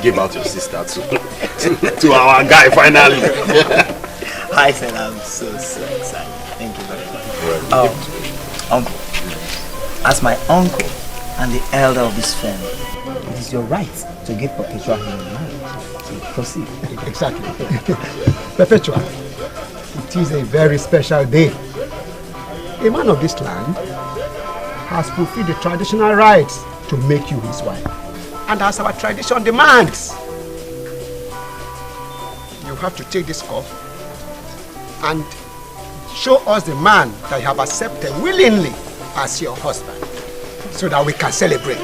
Give out your sister to our guy finally. I said I'm so excited. Thank you very much. Uncle, as my uncle and the elder of this family, it is your right to give Perpetua hand in marriage. So proceed. Exactly. Perpetua, it is a very special day. A man of this land has fulfilled the traditional rites to make you his wife. And as our tradition demands, you have to take this cup and show us the man that you have accepted willingly as your husband, so that we can celebrate.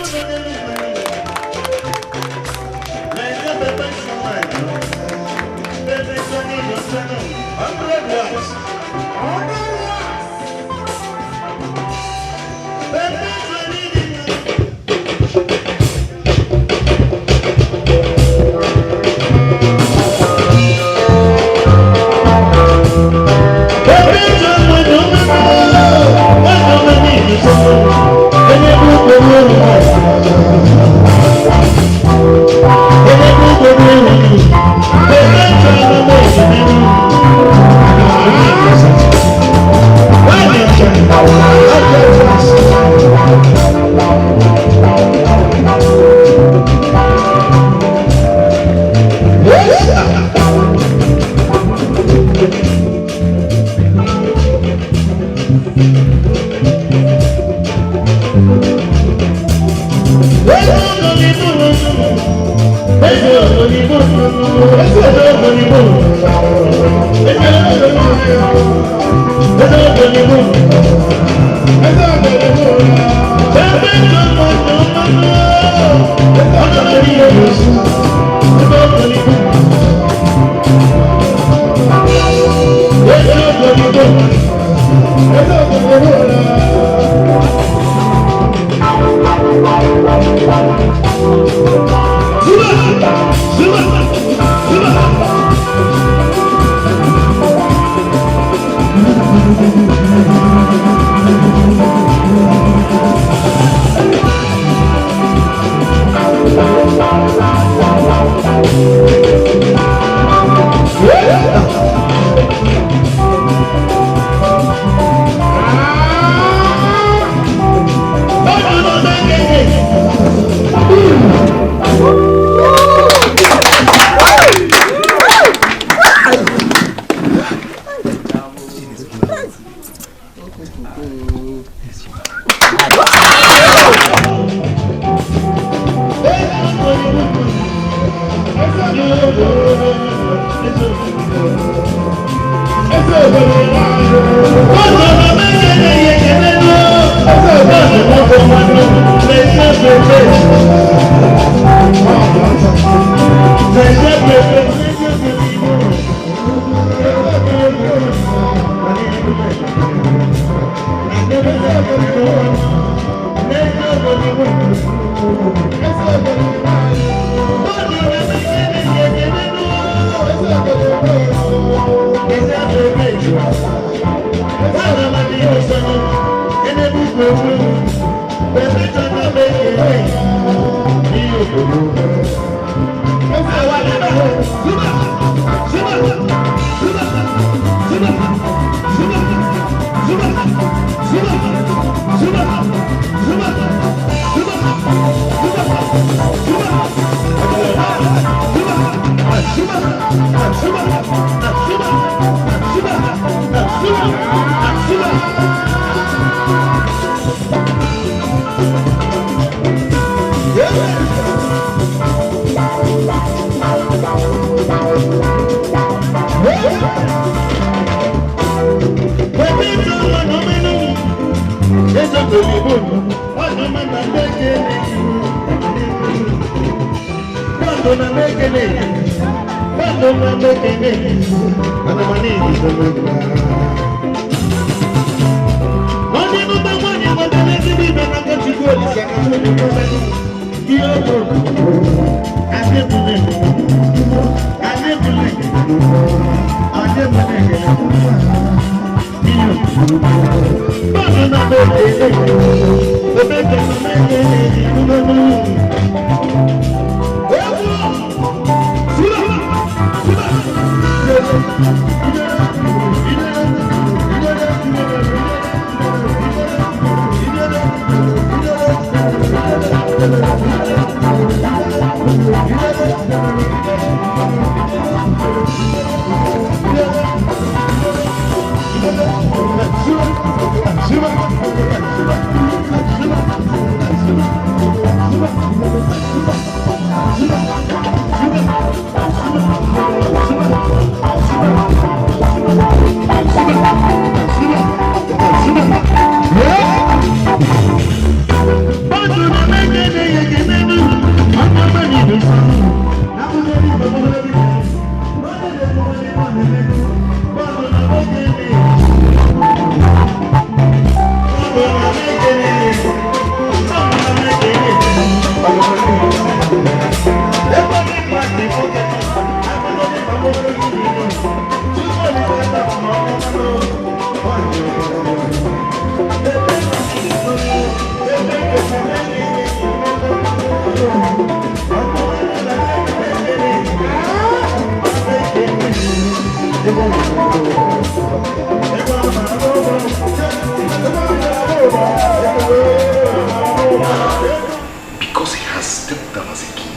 Because he has stepped down as a king,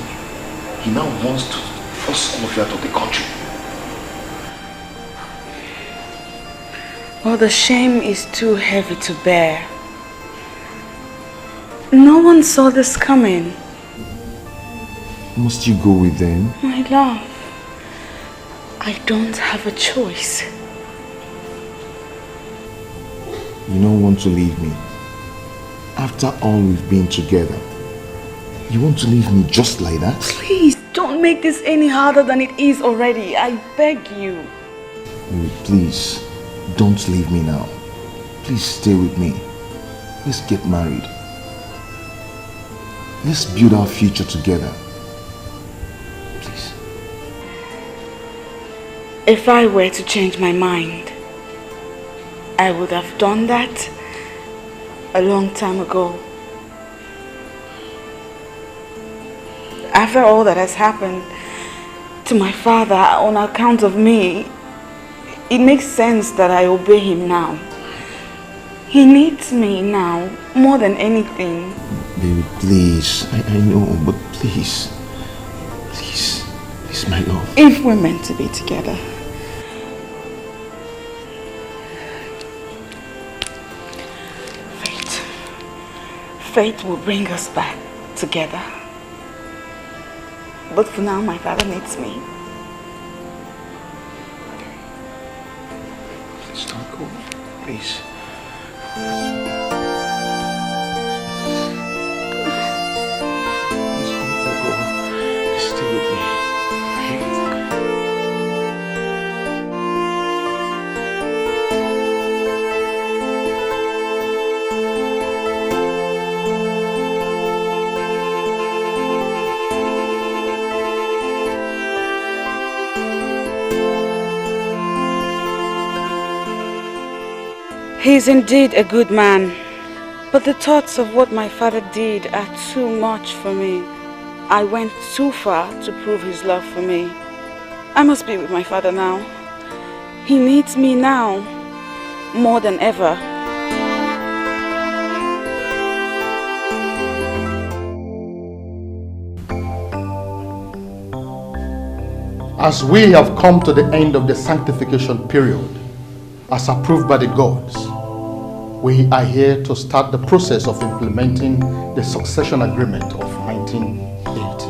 he now wants to force all of you out of the country. Well, the shame is too heavy to bear. No one saw this coming. Must you go with them? My love, I don't have a choice. You don't want to leave me. After all we've been together, you want to leave me just like that? Please, don't make this any harder than it is already. I beg you. Please, don't leave me now. Please stay with me. Let's get married. Let's build our future together. Please. If I were to change my mind, I would have done that a long time ago. After all that has happened to my father on account of me, it makes sense that I obey him now. He needs me now more than anything. Baby, please. I know, but please. Please. Please, my love. If we're meant to be together. Fate will bring us back together. But for now, my father needs me. Please don't go. Please. He is indeed a good man, but the thoughts of what my father did are too much for me. I went too far to prove his love for me. I must be with my father now. He needs me now, more than ever. As we have come to the end of the sanctification period, as approved by the gods, we are here to start the process of implementing the succession agreement of 1980.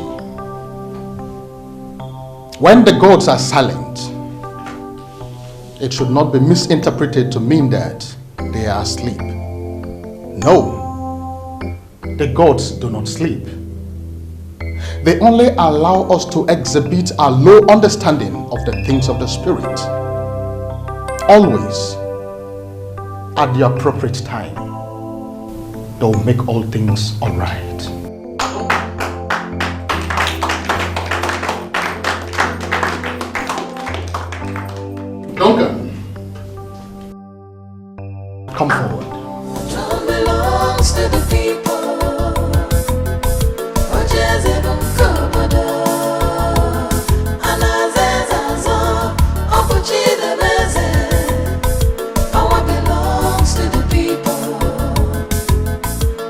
When the gods are silent, it should not be misinterpreted to mean that they are asleep. No, the gods do not sleep. They only allow us to exhibit our low understanding of the things of the Spirit, always at the appropriate time. that will make all things alright. Duncan, come forward. Throne belongs to the people. Power belongs to the people.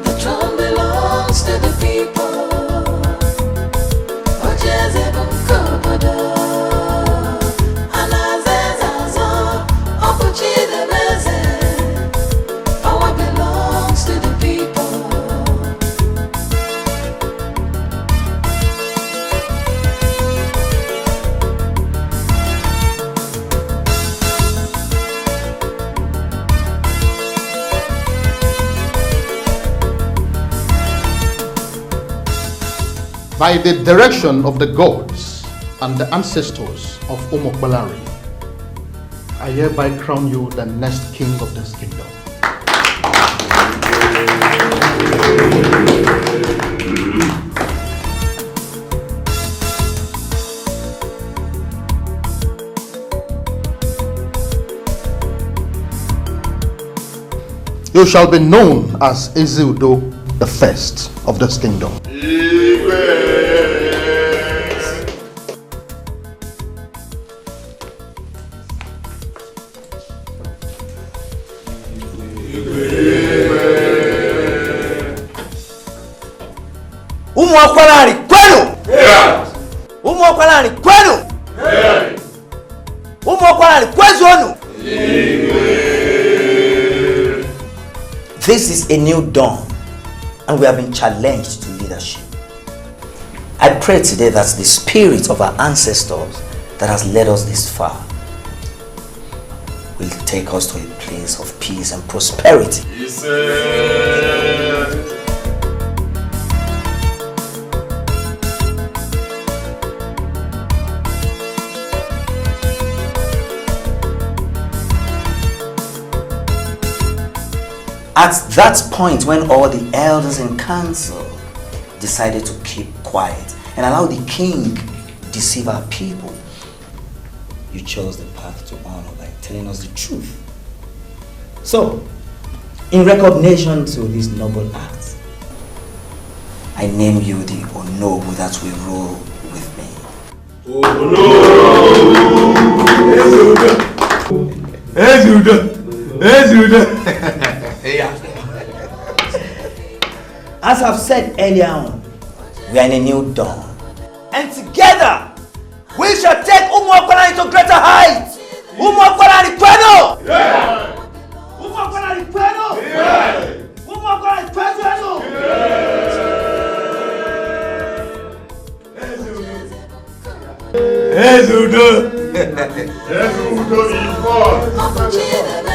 The throne belongs to the people. Power belongs to the people. By the direction of the gods and the ancestors of Omokbalari, I hereby crown you the next king of this kingdom. You shall be known as Ezeudo the first of this kingdom. Umwakwalani kwenu! Umwakwalani kwenu! Umwakwalani kwezonu! This is a new dawn, and we have been challenged to leadership. I pray today that the spirit of our ancestors that has led us this far will take us to a place of peace and prosperity. At that point, when all the elders in council decided to keep quiet and allow the king deceive our people, you chose the path to honor by telling us the truth. So, in recognition to this noble act, I name you the Onobu that will rule with me. As I've said earlier on, we are in a new dawn. And together, we shall take Umwakwalani to greater heights. Umwakwalani kwenu! Umwakwalani kwenu! Umwakwalani kwenu! Ezeudo is born.